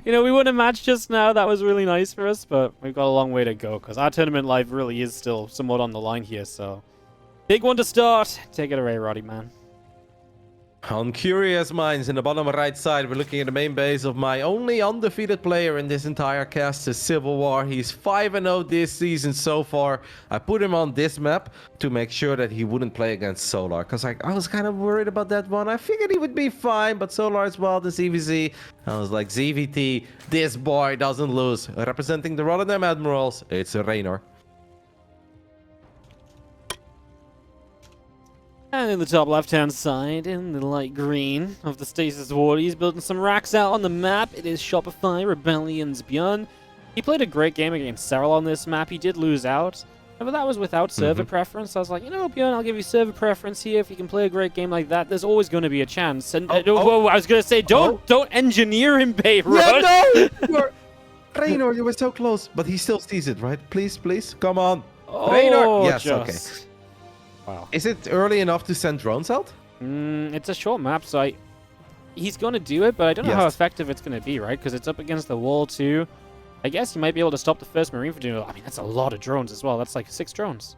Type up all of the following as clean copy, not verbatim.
You know, we won a match just now. That was really nice for us, but we've got a long way to go because our tournament life really is still somewhat on the line here. So, big one to start. Take it away, Roddy, man. On Curious Minds, in the bottom right side, we're looking at the main base of my only undefeated player in this entire cast, is Civil War. He's 5-0 this season so far. I put him on this map to make sure that he wouldn't play against Solar, because I was kind of worried about that one. I figured he would be fine, but Solar is wild as ZvZ. I was like, ZvT, this boy doesn't lose. Representing the RotterdaM Admirals, it's Reynor. And in the top left-hand side, in the light green of the Stasis Wardi, he's building some racks out on the map. It is Shopify Rebellion's ByuN. He played a great game against Serral on this map. He did lose out, but that was without server preference. I was like, you know, ByuN, I'll give you server preference here. If you can play a great game like that, there's always going to be a chance. And whoa, I was going to say, don't engineer him, babe. Yeah, no! Reynor, you were so close, but he still sees it, right? Please, please, come on. Reynor! Yes, okay. Wow. Is it early enough to send drones out? It's a short map, so he's going to do it, but I don't know how effective it's going to be, right? Because it's up against the wall, too. I guess you might be able to stop the first Marine from doing it. I mean, that's a lot of drones as well. That's like 6 drones.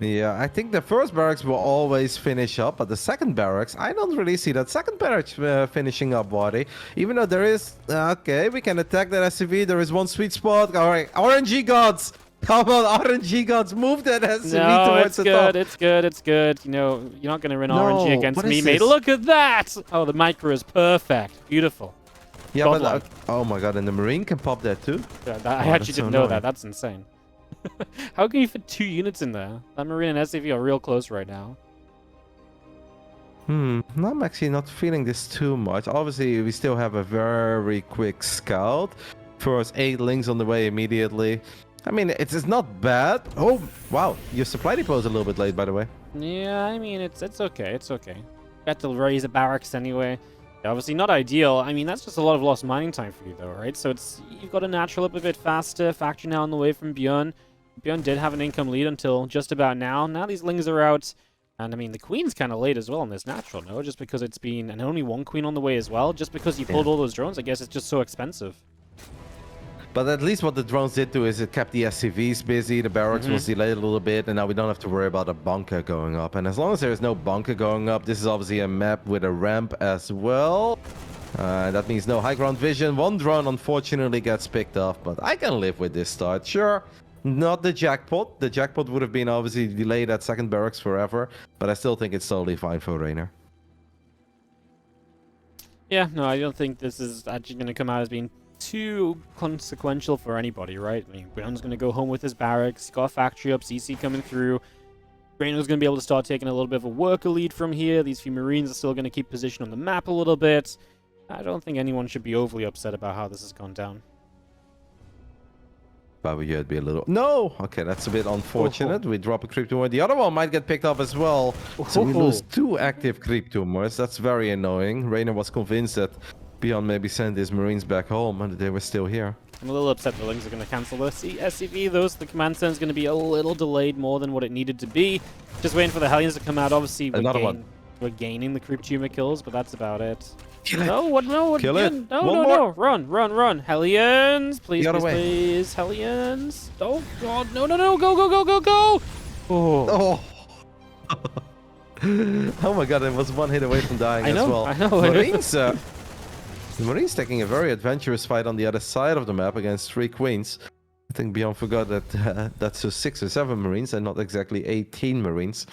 Yeah, I think the first barracks will always finish up, but the second barracks, I don't really see that second barracks finishing up, Wardi. Even though there is... okay, we can attack that SCV. There is one sweet spot. All right, RNG gods! Come on, RNG gods, move that SCV towards the top. It's good. You know, you're not going to run RNG against me, mate. Look at that! Oh, the micro is perfect. Beautiful. Yeah, but... oh my god, and the Marine can pop that too? Yeah, I actually didn't know that. That's insane. How can you fit 2 units in there? That Marine and SCV are real close right now. I'm actually not feeling this too much. Obviously, we still have a very quick scout. First 8 links on the way immediately. I mean, it's not bad. Oh, wow. Your supply depot is a little bit late, by the way. Yeah, I mean, it's okay. It's okay. Got to raise a barracks anyway. Obviously not ideal. I mean, that's just a lot of lost mining time for you, though, right? So you've got a natural up a bit faster. Factory now on the way from ByuN. ByuN did have an income lead until just about now. Now these lings are out. And, I mean, the queen's kind of late as well on this natural, no? Just because it's been... and only 1 queen on the way as well. Just because you pulled all those drones, I guess it's just so expensive. But at least what the drones did do is it kept the SCVs busy, the barracks was delayed a little bit, and now we don't have to worry about a bunker going up. And as long as there is no bunker going up, this is obviously a map with a ramp as well. That means no high ground vision. 1 drone unfortunately gets picked off, but I can live with this start. Sure, not the jackpot. The jackpot would have been obviously delayed at second barracks forever, but I still think it's totally fine for Reynor. Yeah, no, I don't think this is actually going to come out as being too consequential for anybody, right? I mean, ByuN's going to go home with his barracks. He's got a factory up, CC coming through. Reynor's going to be able to start taking a little bit of a worker lead from here. These few Marines are still going to keep position on the map a little bit. I don't think anyone should be overly upset about how this has gone down. Probably would be a little... No! Okay, that's a bit unfortunate. We drop a creep tumor. The other one might get picked up as well. So we lose 2 active creep tumors. That's very annoying. Reynor was convinced that ByuN maybe sent his Marines back home and they were still here. I'm a little upset the Lings are going to cancel the SCV, though, so the command center is going to be a little delayed more than what it needed to be. Just waiting for the Hellions to come out. Obviously, we're gaining the creep tumor kills, but that's about it. Kill it. No, what? No, kill it. No. Run. Hellions, please. Hellions. Oh, God. No. Go. Oh. Oh my god, I was 1 hit away from dying as well. I know. The Marines taking a very adventurous fight on the other side of the map against 3 queens. I think ByuN forgot that that's just 6 or 7 Marines and not exactly 18 Marines.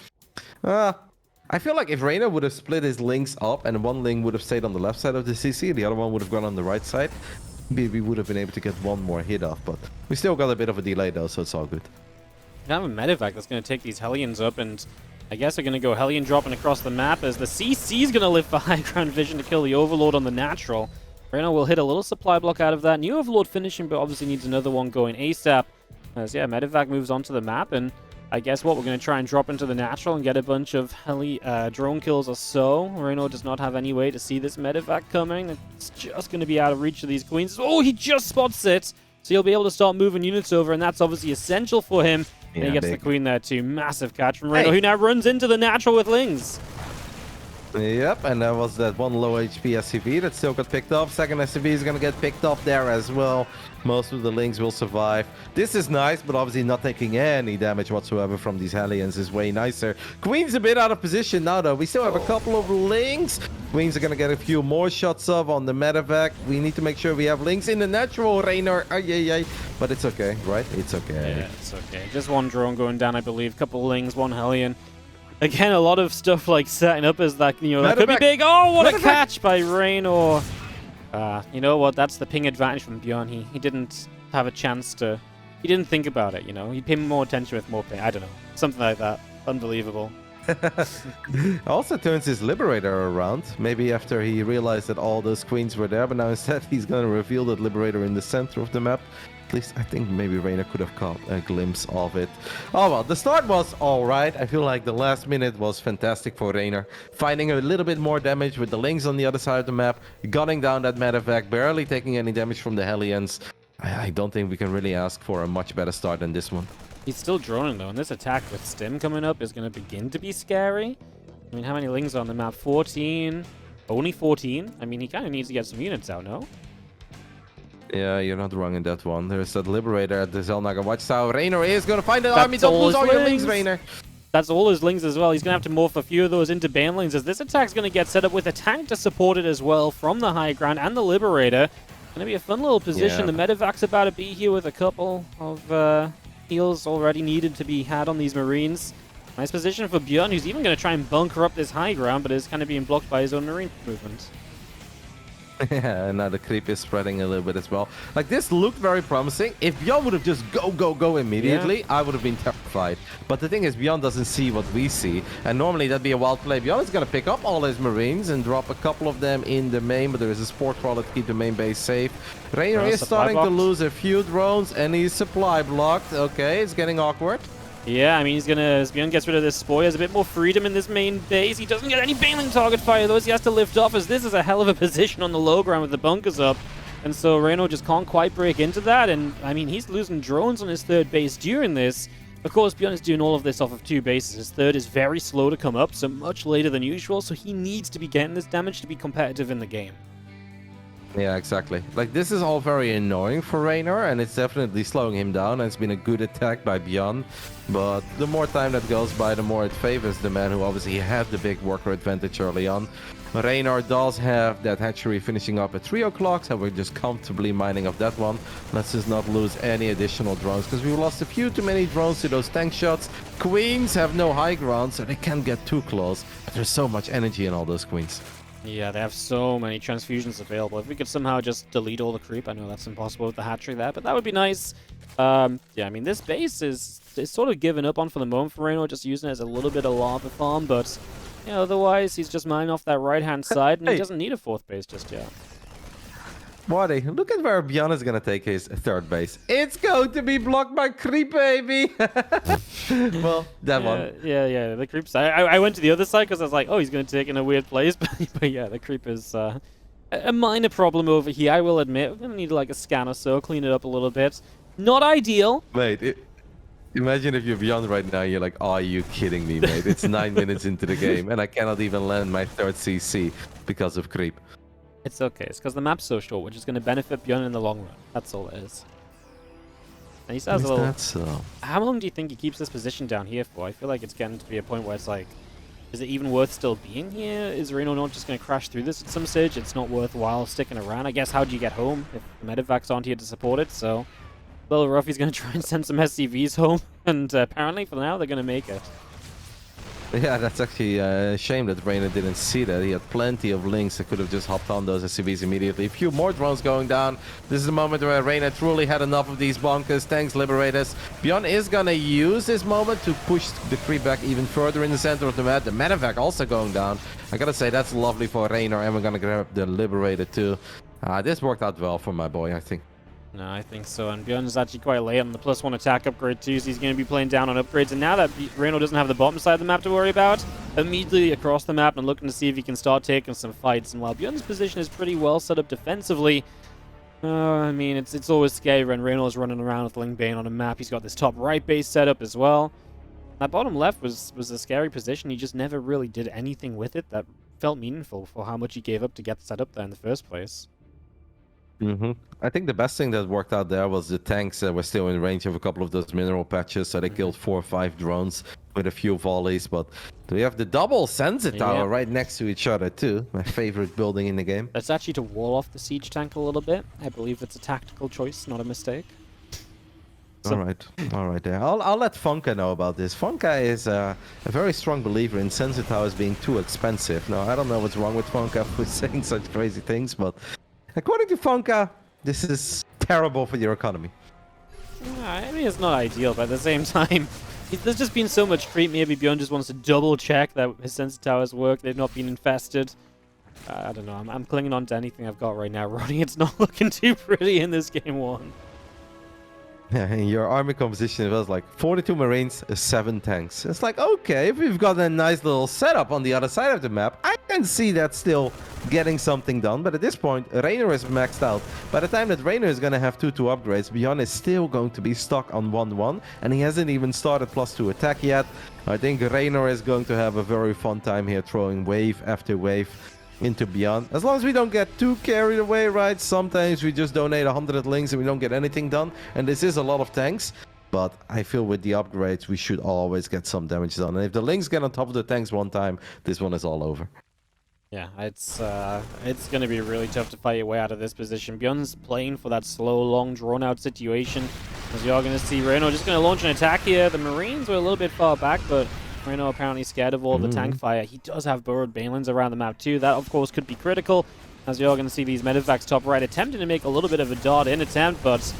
I feel like if Reynor would have split his links up and 1 link would have stayed on the left side of the CC, the other one would have gone on the right side, maybe we would have been able to get 1 more hit off. But we still got a bit of a delay though, so it's all good. We have a medevac that's going to take these Hellions up, and I guess we're going to go Hellion dropping across the map as the CC is going to live for high ground vision to kill the Overlord on the natural. Reynor will hit a little supply block out of that. New Overlord finishing, but obviously needs another one going ASAP. As yeah, medevac moves onto the map, and I guess what we're going to try and drop into the natural and get a bunch of drone kills or so. Reynor does not have any way to see this medevac coming. It's just going to be out of reach of these queens. Oh, he just spots it! So he'll be able to start moving units over, and that's obviously essential for him. Yeah, and he gets the queen there too. Massive catch from Reynor, who now runs into the natural with Lings. Yep, and that was that one low HP SCV that still got picked up. Second SCV is gonna get picked up there as well. Most of the Lings will survive. This is nice, but obviously not taking any damage whatsoever from these Hellions is way nicer. Queen's a bit out of position now, though. We still have a couple of Lings. Queens are gonna get a few more shots off on the medevac. We need to make sure we have Lings in the natural, Reynor. Ay. But it's okay, right? It's okay. Yeah, it's okay. Just one drone going down, I believe. Couple of Lings, one Hellion. Again, a lot of stuff like setting up as that, that could be big. Oh, what a catch by Reynor. You know what? That's the ping advantage from ByuN. He didn't have a chance to... He didn't think about it, He paid more attention with more ping. I don't know. Something like that. Unbelievable. Also turns his Liberator around. Maybe after he realized that all those queens were there, but now instead he's going to reveal that Liberator in the center of the map. At least I think maybe Reynor could have caught a glimpse of it. Oh well, the start was alright. I feel like the last minute was fantastic for Reynor. Finding a little bit more damage with the Lings on the other side of the map. Gunning down that medevac, barely taking any damage from the Hellions. I don't think we can really ask for a much better start than this one. He's still droning though, and this attack with Stim coming up is going to begin to be scary. I mean, how many Lings are on the map? 14? Only 14? I mean, he kind of needs to get some units out, no? Yeah, you're not wrong in that one. There's that Liberator at the Zelnaga Watchtower. Reynor is going to find the army. Don't lose all your Lings, Reynor. That's all his Lings as well. He's going to have to morph a few of those into Banelings as this attack's going to get set up with a tank to support it as well from the high ground and the Liberator. Going to be a fun little position. Yeah. The medevac's about to be here with a couple of heals already needed to be had on these Marines. Nice position for ByuN, who's even going to try and bunker up this high ground, but is kind of being blocked by his own Marine movement. Yeah, and now the creep is spreading a little bit as well. Like, this looked very promising. If ByuN would have just go immediately, I would have been terrified. But the thing is, ByuN doesn't see what we see. And normally that'd be a wild play. ByuN is going to pick up all his Marines and drop a couple of them in the main, but there is a sport crawler to keep the main base safe. Reynor is starting to lose a few drones, and he's supply blocked. Okay, it's getting awkward. Yeah, I mean, as ByuN gets rid of this spoil, he has a bit more freedom in this main base. He doesn't get any Baneling target fire, though, as he has to lift off, as this is a hell of a position on the low ground with the bunkers up. And so Reynor just can't quite break into that, and, I mean, he's losing drones on his third base during this. Of course, ByuN is doing all of this off of two bases. His third is very slow to come up, so much later than usual, so he needs to be getting this damage to be competitive in the game. Yeah, exactly. Like, this is all very annoying for Reynor, and it's definitely slowing him down, and it's been a good attack by ByuN. But the more time that goes by, the more it favors the man who obviously had the big worker advantage early on. Reynor does have that hatchery finishing up at 3 o'clock, so we're just comfortably mining off that one. Let's just not lose any additional drones, because we lost a few too many drones to those tank shots. Queens have no high ground, so they can't get too close. But there's so much energy in all those queens. Yeah, they have so many transfusions available. If we could somehow just delete all the creep, I know that's impossible with the hatchery there, but that would be nice. Yeah, I mean, this base is sort of given up on for the moment for Reynor, just using it as a little bit of lava farm, but otherwise he's just mining off that right-hand side, and he doesn't need a fourth base just yet. Wardi, look at where ByuN is going to take his third base. It's going to be blocked by creep, baby! Well, that one. Yeah, the creep side. I went to the other side because I was like, oh, he's going to take in a weird place, but yeah, the creep is a minor problem over here, I will admit. We're going to need like a scan or so, clean it up a little bit. Not ideal. Mate, imagine if you're ByuN right now, you're like, are you kidding me, mate? It's 9 minutes into the game, and I cannot even land my third CC because of creep. It's okay. It's because the map's so short, which is going to benefit ByuN in the long run. That's all it is. And he says a little... That so? How long do you think he keeps this position down here for? I feel like it's getting to be a point where it's like, is it even worth still being here? Is Reynor not just going to crash through this at some stage? It's not worthwhile sticking around. I guess how do you get home if the medevac's aren't here to support it? So, a little rough. He's going to try and send some SCVs home, and apparently for now they're going to make it. Yeah, that's actually a shame that Reynor didn't see that. He had plenty of links that could have just hopped on those SCVs immediately. A few more drones going down. This is the moment where Reynor truly had enough of these bunkers. Thanks, Liberators. ByuN is going to use this moment to push the creep back even further in the center of the map. The medevac also going down. I gotta say, that's lovely for Reynor, and we're going to grab the Liberator too. This worked out well for my boy, I think. No, I think so. And ByuN is actually quite late on the +1 attack upgrade too, so he's going to be playing down on upgrades. And now that Reynor doesn't have the bottom side of the map to worry about, immediately across the map and looking to see if he can start taking some fights. And while ByuN's position is pretty well set up defensively, I mean, it's always scary when Reynor's running around with Ling Bane on a map. He's got this top right base set up as well. That bottom left was a scary position. He just never really did anything with it that felt meaningful for how much he gave up to get set up there in the first place. I think the best thing that worked out there was the tanks that were still in range of a couple of those mineral patches, so they killed 4 or 5 drones with a few volleys. But we have the double Sensor Tower right next to each other too. My favorite building in the game. That's actually to wall off the siege tank a little bit. I believe it's a tactical choice, not a mistake. So, all right. There, I'll let Funka know about this. Funka is a very strong believer in sensor towers being too expensive. Now I don't know what's wrong with Funka for saying such crazy things, but according to Funka, this is terrible for your economy. I mean, it's not ideal, but at the same time, there's just been so much creep. Maybe ByuN just wants to double check that his sensor towers work. They've not been infested. I don't know. I'm clinging on to anything I've got right now, Roddy. It's not looking too pretty in this game 1. Yeah, and your army composition was like 42 Marines, 7 tanks. It's like, okay, if we've got a nice little setup on the other side of the map, I can see that still getting something done. But at this point, Reynor is maxed out. By the time that Reynor is going to have 2-2 upgrades, ByuN is still going to be stuck on 1-1. And he hasn't even started +2 attack yet. I think Reynor is going to have a very fun time here, throwing wave after wave into ByuN. As long as we don't get too carried away, right? Sometimes we just donate 100 links and we don't get anything done. And this is a lot of tanks. But I feel with the upgrades, we should always get some damage done. And if the links get on top of the tanks one time, this one is all over. Yeah, it's going to be really tough to fight your way out of this position. ByuN's playing for that slow, long, drawn-out situation. As you're going to see, Reynor just going to launch an attack here. The Marines were a little bit far back, but Reynor apparently scared of all the tank fire. He does have burrowed Banelings around the map too. That, of course, could be critical. As you're going to see these medevacs top right attempting to make a little bit of a dart-in attempt, but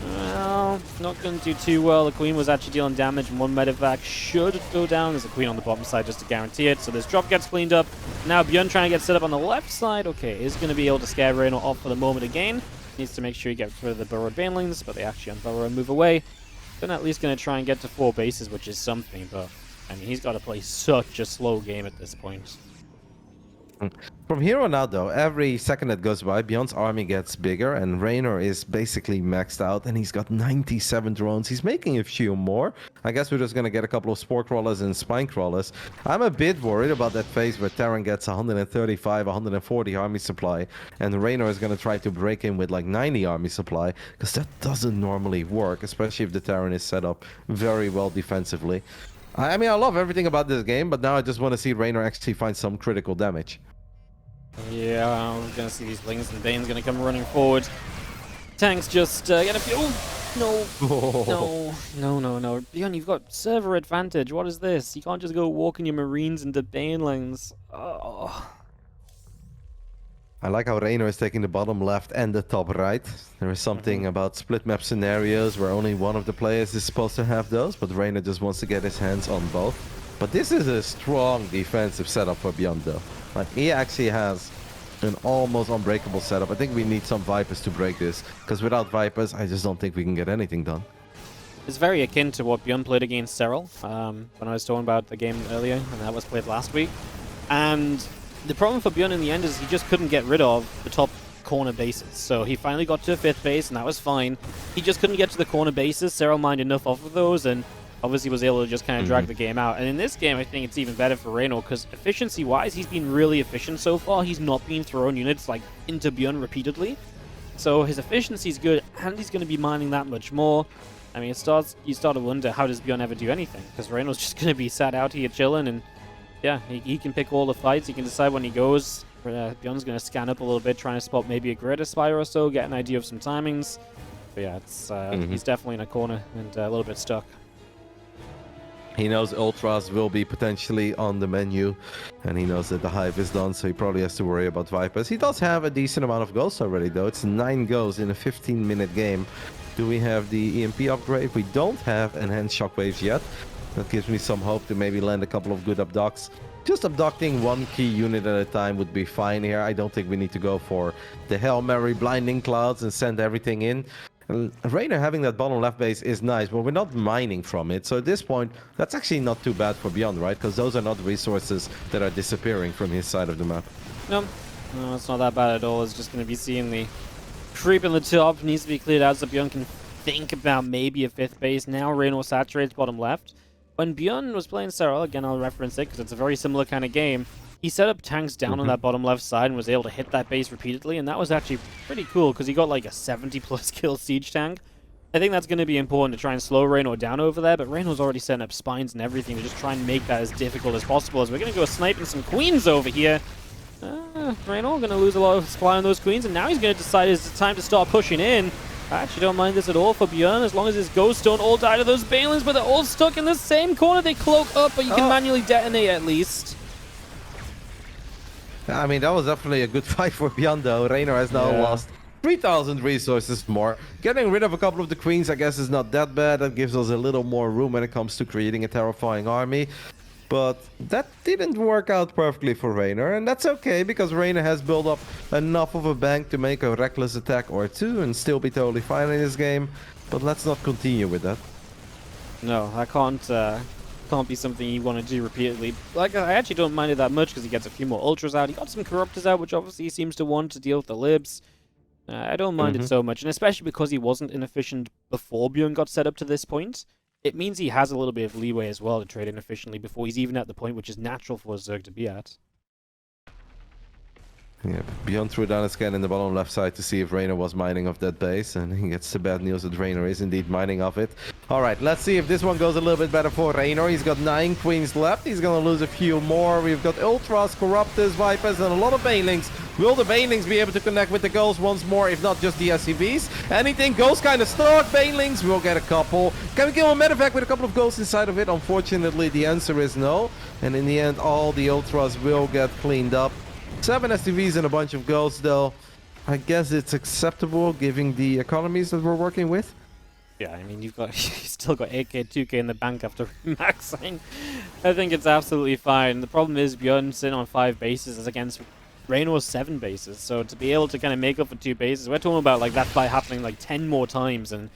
well, not going to do too well. The Queen was actually dealing damage, and one medevac should go down. There's a Queen on the bottom side just to guarantee it. So this drop gets cleaned up. Now ByuN trying to get set up on the left side. Okay, is going to be able to scare Reynor off for the moment again. Needs to make sure he gets rid of the burrowed Banelings, but they actually unburrow and move away. Then at least going to try and get to 4 bases, which is something, but I mean, he's got to play such a slow game at this point. From here on out, though, every second that goes by, ByuN's army gets bigger, and Reynor is basically maxed out, and he's got 97 drones. He's making a few more. I guess we're just going to get a couple of spore crawlers and spine crawlers. I'm a bit worried about that phase where Terran gets 135, 140 army supply, and Reynor is going to try to break in with like 90 army supply, because that doesn't normally work, especially if the Terran is set up very well defensively. I mean, I love everything about this game, but now I just want to see Reynor actually find some critical damage. Yeah, we're going to see these Lings and Bane's going to come running forward. Tanks just going to be... Oh, no. ByuN, you've got server advantage. What is this? You can't just go walking your Marines into Banelings. Oh. I like how Reynor is taking the bottom left and the top right. There is something about split map scenarios where only one of the players is supposed to have those, but Reynor just wants to get his hands on both. But this is a strong defensive setup for ByuN, though. Like, he actually has an almost unbreakable setup. I think we need some Vipers to break this, because without Vipers, I just don't think we can get anything done. It's very akin to what ByuN played against Serral when I was talking about the game earlier, and that was played last week. And the problem for ByuN in the end is he just couldn't get rid of the top corner bases. So he finally got to a 5th base, and that was fine. He just couldn't get to the corner bases. Serral mined enough off of those, and obviously was able to just kind of drag the game out. And in this game, I think it's even better for Reynor, because efficiency-wise, he's been really efficient so far. He's not been throwing units like into ByuN repeatedly. So his efficiency is good, and he's going to be mining that much more. I mean, you start to wonder, how does ByuN ever do anything? Because Reynor's just going to be sat out here chilling, and yeah, he can pick all the fights. He can decide when he goes. ByuN's going to scan up a little bit, trying to spot maybe a Grid Aspire or so, get an idea of some timings. But yeah, it's he's definitely in a corner and a little bit stuck. He knows Ultras will be potentially on the menu, and he knows that the Hive is done, so he probably has to worry about Vipers. He does have a decent amount of goals already, though. It's 9 goals in a 15-minute game. Do we have the EMP upgrade? We don't have enhanced shockwaves yet. That gives me some hope to maybe land a couple of good abducts. Just abducting one key unit at a time would be fine here. I don't think we need to go for the Hail Mary blinding clouds and send everything in. Reynor having that bottom left base is nice, but we're not mining from it. So at this point, that's actually not too bad for ByuN, right? Because those are not resources that are disappearing from his side of the map. No, it's not that bad at all. It's just going to be seeing the creep in the top. Needs to be cleared out so ByuN can think about maybe a 5th base. Now Reynor saturates bottom left. When ByuN was playing Serral, again I'll reference it because it's a very similar kind of game, he set up tanks down on that bottom left side and was able to hit that base repeatedly, and that was actually pretty cool because he got like a 70+ kill siege tank. I think that's going to be important to try and slow Reynor down over there, but Reynor's already setting up spines and everything to just try and make that as difficult as possible, as we're going to go sniping some queens over here. Reynor going to lose a lot of supply on those queens, and now he's going to decide it's time to start pushing in. I actually don't mind this at all for ByuN, as long as his ghosts don't all die to those Balins, but they're all stuck in the same corner. They cloak up, but you can manually detonate at least. I mean, that was definitely a good fight for ByuN, though. Reynor has now lost 3,000 resources more. Getting rid of a couple of the queens, I guess, is not that bad. That gives us a little more room when it comes to creating a terrifying army. But that didn't work out perfectly for Reynor, and that's okay, because Reynor has built up enough of a bank to make a reckless attack or two and still be totally fine in this game. But let's not continue with that. No, that can't be something you want to do repeatedly. Like, I actually don't mind it that much because he gets a few more ultras out. He got some corruptors out, which obviously he seems to want to deal with the libs. I don't mind it so much, and especially because he wasn't inefficient before ByuN got set up to this point. It means he has a little bit of leeway as well to trade inefficiently before he's even at the point which is natural for Zerg to be at. Yeah, ByuN threw down a scan in the bottom left side to see if Reynor was mining of that base, and he gets the bad news that Reynor is indeed mining of it. Alright, let's see if this one goes a little bit better for Reynor. He's got 9 queens left, he's gonna lose a few more. We've got Ultras, Corruptors, Vipers, and a lot of Banelings. Will the Banelings be able to connect with the Ghosts once more, if not just the SCVs? Anything? Ghosts kind of stuck. Banelings will get a couple. Can we kill a medevac with a couple of Ghosts inside of it? Unfortunately, the answer is no. And in the end, all the Ultras will get cleaned up. 7 SCVs and a bunch of Ghosts, though. I guess it's acceptable, given the economies that we're working with. Yeah, I mean, you've still got 8k, 2k in the bank after maxing. I think it's absolutely fine. The problem is ByuN sitting on 5 bases as against Reynor's 7 bases. So to be able to kind of make up for 2 bases, we're talking about like that fight happening like 10 more times, and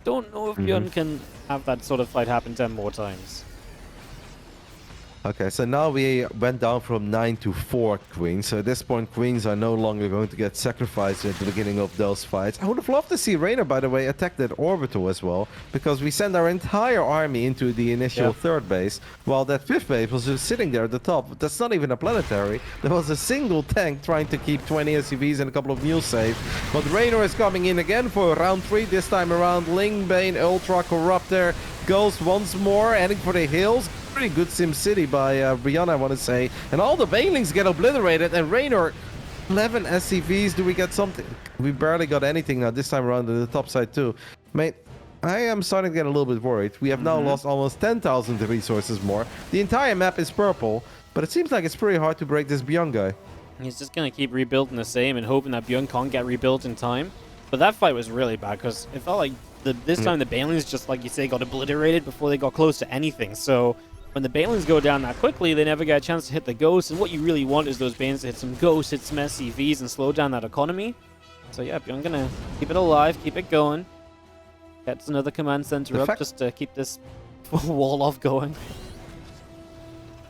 don't know if ByuN can have that sort of fight happen 10 more times. Okay, so now we went down from 9 to 4 queens. So at this point, queens are no longer going to get sacrificed at the beginning of those fights. I would have loved to see Reynor, by the way, attack that orbital as well, because we sent our entire army into the initial 3rd base, while that 5th base was just sitting there at the top. That's not even a planetary. There was a single tank trying to keep 20 SCVs and a couple of mules safe. But Reynor is coming in again for round 3. This time around, Ling, Bane, Ultra, Corruptor, Ghost once more, heading for the hills. Pretty good Sim City by ByuN, I want to say. And all the Banelings get obliterated, and Reynor, 11 SCVs. Do we get something? We barely got anything now this time around to the top side too. Mate, I am starting to get a little bit worried. We have now lost almost 10,000 resources more. The entire map is purple, but it seems like it's pretty hard to break this ByuN guy. He's just going to keep rebuilding the same and hoping that ByuN can't get rebuilt in time. But that fight was really bad because it felt like this time the Banelings just, like you say, got obliterated before they got close to anything. So when the Banelings go down that quickly, they never get a chance to hit the Ghosts, and what you really want is those Banes to hit some Ghosts, hit some SCVs, and slow down that economy. So yeah, ByuN gonna keep it alive, keep it going. Gets another command center up just to keep this wall off going.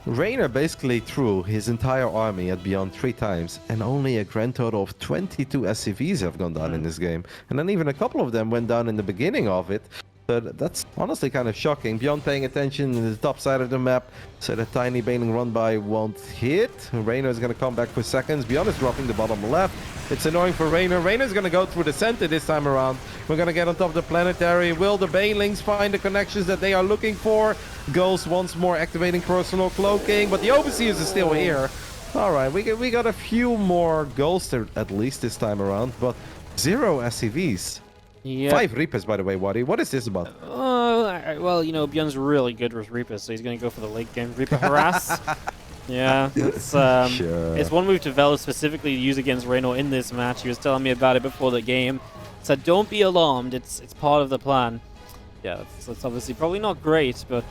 Reynor basically threw his entire army at ByuN 3 times, and only a grand total of 22 SCVs have gone down in this game. And then even a couple of them went down in the beginning of it. But that's honestly kind of shocking. ByuN paying attention to the top side of the map, so the tiny Baneling run by won't hit. Reynor is going to come back for seconds. ByuN is dropping the bottom left. It's annoying for Reynor. Reynor is going to go through the center this time around. We're going to get on top of the planetary. Will the Banelings find the connections that they are looking for? Ghost once more activating personal cloaking, but the Overseers is still here. All right, we got a few more Ghosts at least this time around, but 0 SCVs. Yep. 5 Reapers, by the way, Wardi. What is this about? Well, you know, ByuN's really good with Reapers, so he's going to go for the late game Reaper Harass. Yeah, it's it's one we've developed specifically to use against Reynor in this match. He was telling me about it before the game. So don't be alarmed, it's part of the plan. Yeah, that's obviously probably not great, but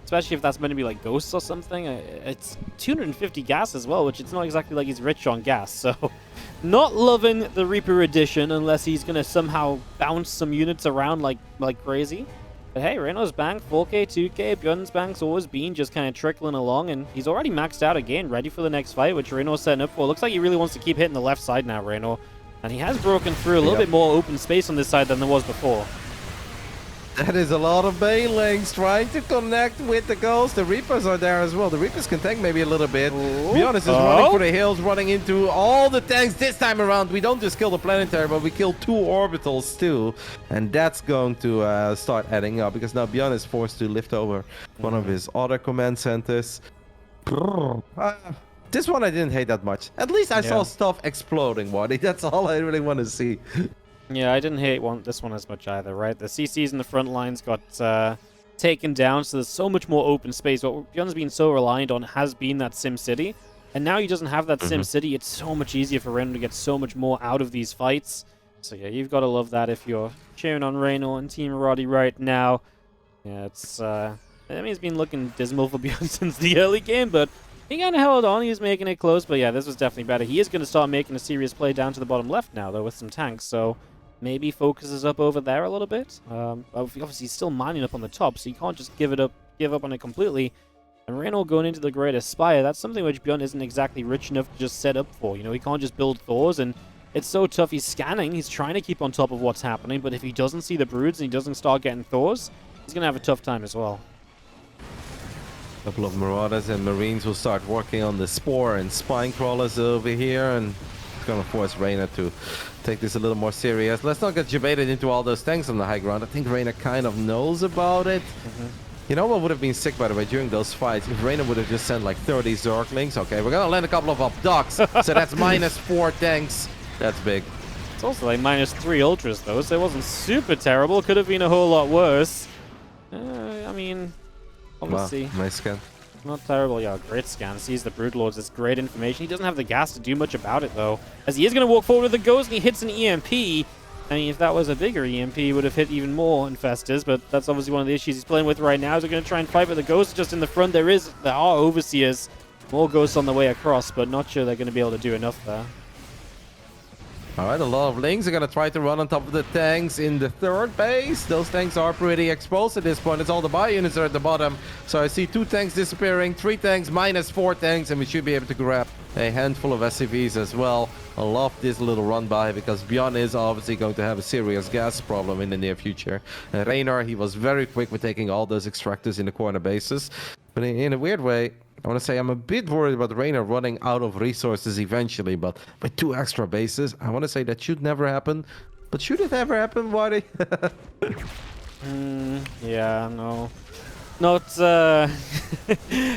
especially if that's meant to be like Ghosts or something. It's 250 gas as well, which it's not exactly like he's rich on gas, so not loving the Reaper edition unless he's going to somehow bounce some units around like crazy. But hey, Reynor's bank, 4k, 2k, ByuN's bank's always been just kind of trickling along, and he's already maxed out again, ready for the next fight, which Reynor's setting up for. Looks like he really wants to keep hitting the left side now, Reynor. And he has broken through a little bit more open space on this side than there was before. That is a lot of Banelings trying to connect with the Ghost. The Reapers are there as well. The Reapers can tank maybe a little bit. ByuN is running for the hills, running into all the tanks. This time around, we don't just kill the planetary, but we kill 2 orbitals too. And that's going to start adding up, because now ByuN is forced to lift over one of his other command centers. This one I didn't hate that much. At least I saw stuff exploding, Wardi. That's all I really want to see. Yeah, I didn't hate this one as much either, right? The CCs in the front lines got taken down, so there's so much more open space. What ByuN's been so reliant on has been that Sim City, and now he doesn't have that Sim City. It's so much easier for Reynor to get so much more out of these fights. So yeah, you've got to love that if you're cheering on Reynor and Team Roddy right now. Yeah, it's I mean, it's been looking dismal for ByuN since the early game, but he kind of held on. He was making it close, but yeah, this was definitely better. He is going to start making a serious play down to the bottom left now, though, with some tanks, so maybe focuses up over there a little bit. Obviously, he's still mining up on the top, so you can't just give up on it completely. And Reynor going into the Great Spire, that's something which ByuN isn't exactly rich enough to just set up for. You know, he can't just build Thors, and it's so tough. He's scanning, he's trying to keep on top of what's happening, but if he doesn't see the Broods and he doesn't start getting Thors, he's going to have a tough time as well. A couple of Marauders and Marines will start working on the Spore and Spine Crawlers over here, and it's going to force Reynor to take this a little more serious. Let's not get debated into all those tanks on the high ground. I think Reynor kind of knows about it. You know what would have been sick, by the way, during those fights? If Reynor would have just sent like 30 Zerglings. Okay, we're going to land a couple of Abducts, so that's -4 tanks. That's big. It's also like -3 Ultras, though, so it wasn't super terrible. Could have been a whole lot worse. I mean, obviously, wow, nice scan. Not terrible. Yeah, great scan. Sees the Broodlords. It's great information. He doesn't have the gas to do much about it, though, as he is going to walk forward with the Ghost, and he hits an EMP. I mean, if that was a bigger EMP, he would have hit even more Infestors, but that's obviously one of the issues he's playing with right now. They're going to try and fight with the Ghost just in the front. There are Overseers. More Ghosts on the way across, but not sure they're going to be able to do enough there. All right, a lot of Lings are going to try to run on top of the tanks in the third base. Those tanks are pretty exposed at this point. It's all the ByuN units are at the bottom. So I see 2 tanks disappearing, 3 tanks, -4 tanks, and we should be able to grab a handful of SCVs as well. I love this little run by, because ByuN is obviously going to have a serious gas problem in the near future. And Reynor, he was very quick with taking all those extractors in the corner bases. But in a weird way, I want to say I'm a bit worried about Reynor running out of resources eventually, but with 2 extra bases, I want to say that should never happen. But should it ever happen, Wardi? Yeah, no. Not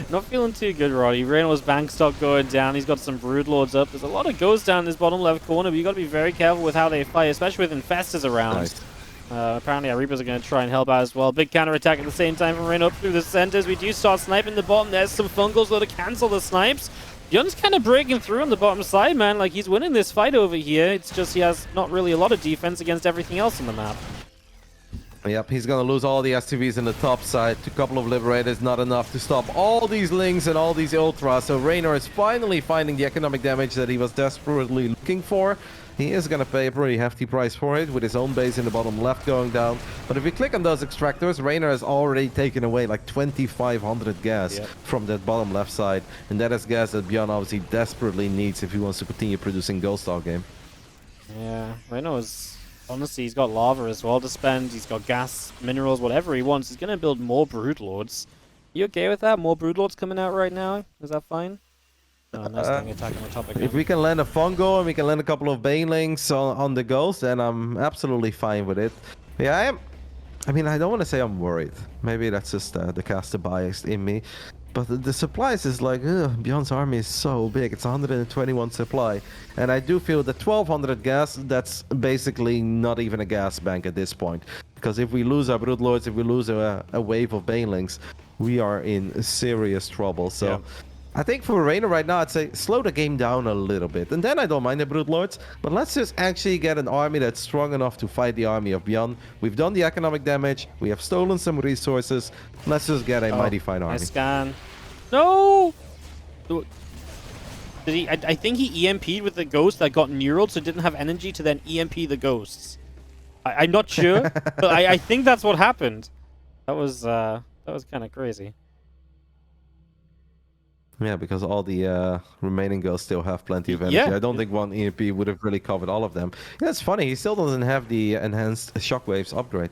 not feeling too good, Roddy. Reynor's bank stock going down. He's got some Broodlords up. There's a lot of Ghosts down in this bottom left corner, but you got to be very careful with how they fight, especially with Infestors around. Nice. Apparently our Reapers are going to try and help out as well. Big counter-attack at the same time from Reynor up through the centers. We do start sniping the bottom. There's some Fungals that cancel the snipes. ByuN's kind of breaking through on the bottom side, man. Like, he's winning this fight over here. It's just he has not really a lot of defense against everything else on the map. Yep, he's going to lose all the STVs in the top side. A couple of Liberators, not enough to stop all these Lings and all these Ultras. So Reynor is finally finding the economic damage that he was desperately looking for. He is going to pay a pretty hefty price for it, with his own base in the bottom left going down. But if we click on those extractors, Reynor has already taken away like 2,500 gas from that bottom left side. And that is gas that ByuN obviously desperately needs if he wants to continue producing Ghost all game. Yeah, Reynor is... Honestly, he's got lava as well to spend. He's got gas, minerals, whatever he wants. He's going to build more Broodlords. You okay with that? More Broodlords coming out right now? Is that fine? Oh, nice thing attacking the top again. If we can land a Fungo and we can land a couple of Banelings on the Ghost, then I'm absolutely fine with it. Yeah, I mean, I don't want to say I'm worried. Maybe that's just the caster bias in me. But the supplies is like, ByuN's army is so big. It's 121 supply. And I do feel that 1,200 gas, that's basically not even a gas bank at this point. Because if we lose our Broodlords, if we lose a wave of Banelings, we are in serious trouble. So... Yeah. I think for Reynor right now, I'd say slow the game down a little bit. And then I don't mind the Broodlords. But let's just actually get an army that's strong enough to fight the army of ByuN. We've done the economic damage. We have stolen some resources. Let's just get a mighty fine army. Nice scan. No! Did he? I think he EMP'd with the Ghost that got neural, so didn't have energy to then EMP the Ghosts. I'm not sure, but I think that's what happened. That was kind of crazy. Yeah, because all the remaining Ghosts still have plenty of energy. Yeah. I don't think one EMP would have really covered all of them. Yeah, it's funny. He still doesn't have the enhanced shockwaves upgrade.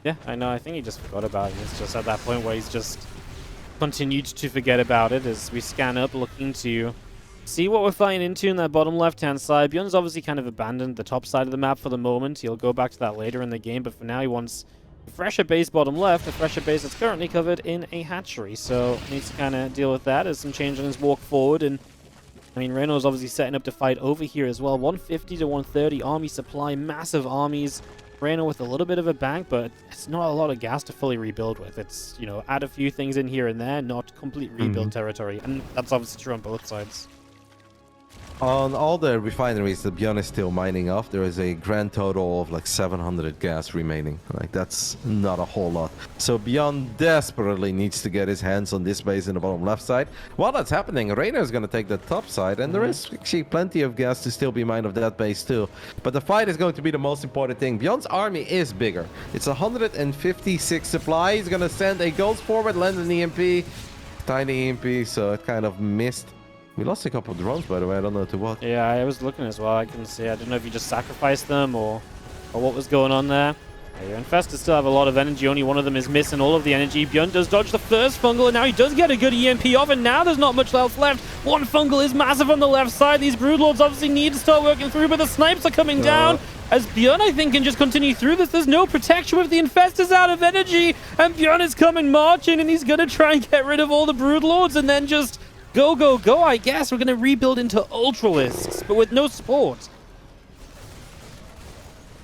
Yeah, I know. I think he just forgot about it. It's just at that point where he's just continued to forget about it as we scan up, looking to see what we're fighting into in that bottom left-hand side. ByuN's obviously kind of abandoned the top side of the map for the moment. He'll go back to that later in the game, but for now he wants a fresher base bottom left, a fresher base that's currently covered in a hatchery. So needs to kind of deal with that as some change on his walk forward. And I mean, Reynor's obviously setting up to fight over here as well. 150 to 130 army supply, massive armies. Reynor with a little bit of a bank, but it's not a lot of gas to fully rebuild with. It's, you know, add a few things in here and there, not complete rebuild territory. And that's obviously true on both sides. On all the refineries that ByuN is still mining off, there is a grand total of like 700 gas remaining. Like, that's not a whole lot. So ByuN desperately needs to get his hands on this base in the bottom left side. While that's happening, Reynor is going to take the top side, and there is actually plenty of gas to still be mined of that base too. But the fight is going to be the most important thing. ByuN's army is bigger. It's 156 supply. He's going to send a ghost forward, land an EMP. Tiny EMP, so it kind of missed. We lost a couple of drones, by the way. I don't know to what. Yeah, I was looking as well. I couldn't see. I don't know if you just sacrificed them or what was going on there. Yeah, Infested still have a lot of energy. Only one of them is missing all of the energy. ByuN does dodge the first fungal, and now he does get a good EMP off, and now there's not much else left. One fungal is massive on the left side. These Broodlords obviously need to start working through, but the snipes are coming down. As ByuN, I think, can just continue through this. There's no protection with the Infestors out of energy, and ByuN is coming marching, and he's going to try and get rid of all the Broodlords, and then just go, go, go, I guess. We're going to rebuild into Ultralisks, but with no support.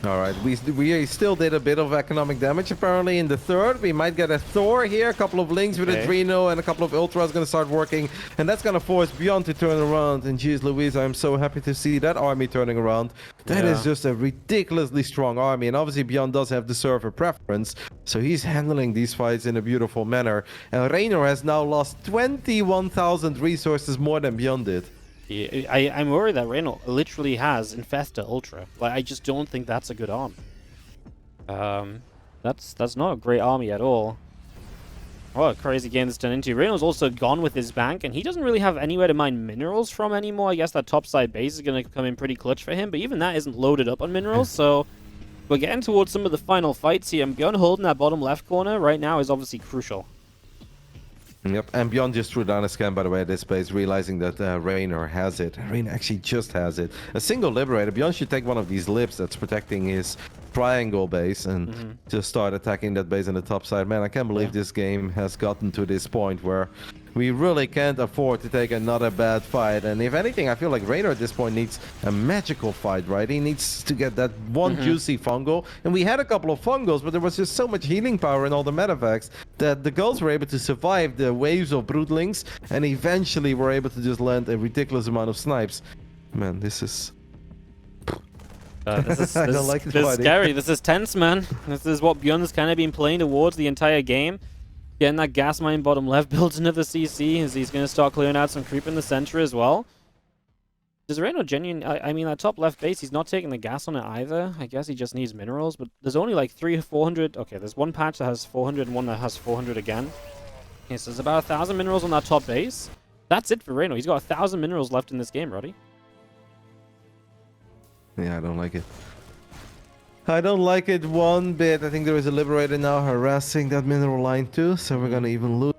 All right, we still did a bit of economic damage apparently in the third. We might get a Thor here, a couple of links with a Dreno, and a couple of Ultras going to start working, and that's going to force ByuN to turn around. And geez Louise, I'm so happy to see that army turning around. That is just a ridiculously strong army, and obviously ByuN does have the server preference, so he's handling these fights in a beautiful manner. And Reynor has now lost 21,000 resources more than ByuN did. Yeah, I'm worried that Reynor literally has Infesta Ultra. Like, I just don't think that's a good army. That's not a great army at all. What a crazy game this turned into. Reynor's also gone with his bank, and he doesn't really have anywhere to mine minerals from anymore. I guess that topside base is going to come in pretty clutch for him, but even that isn't loaded up on minerals, so we're getting towards some of the final fights here. And ByuN holding that bottom left corner right now is obviously crucial. Yep, and ByuN just threw down a scan, by the way, at this base, realizing that Reynor has it. Reynor actually just has it. A single Liberator. ByuN should take one of these libs that's protecting his triangle base and just start attacking that base on the top side. Man, I can't believe this game has gotten to this point where we really can't afford to take another bad fight. And if anything, I feel like Reynor at this point needs a magical fight, right? He needs to get that one juicy fungal. And we had a couple of fungals, but there was just so much healing power in all the medavacs that the girls were able to survive the waves of broodlings and eventually were able to just land a ridiculous amount of snipes. Man, this is... This is scary. This is tense, man. This is what ByuN's kind of been playing towards the entire game. Getting that gas mine bottom left built into the CC as he's going to start clearing out some creep in the center as well. Does Reynor genuine... I mean, that top left base, he's not taking the gas on it either. I guess he just needs minerals, but there's only like 300 or 400... Okay, there's one patch that has 400 and one that has 400 again. Okay, so there's about 1,000 minerals on that top base. That's it for Reynor. He's got 1,000 minerals left in this game, Roddy. Yeah, I don't like it. I don't like it one bit. I think there is a Liberator now harassing that mineral line too, so we're gonna even lose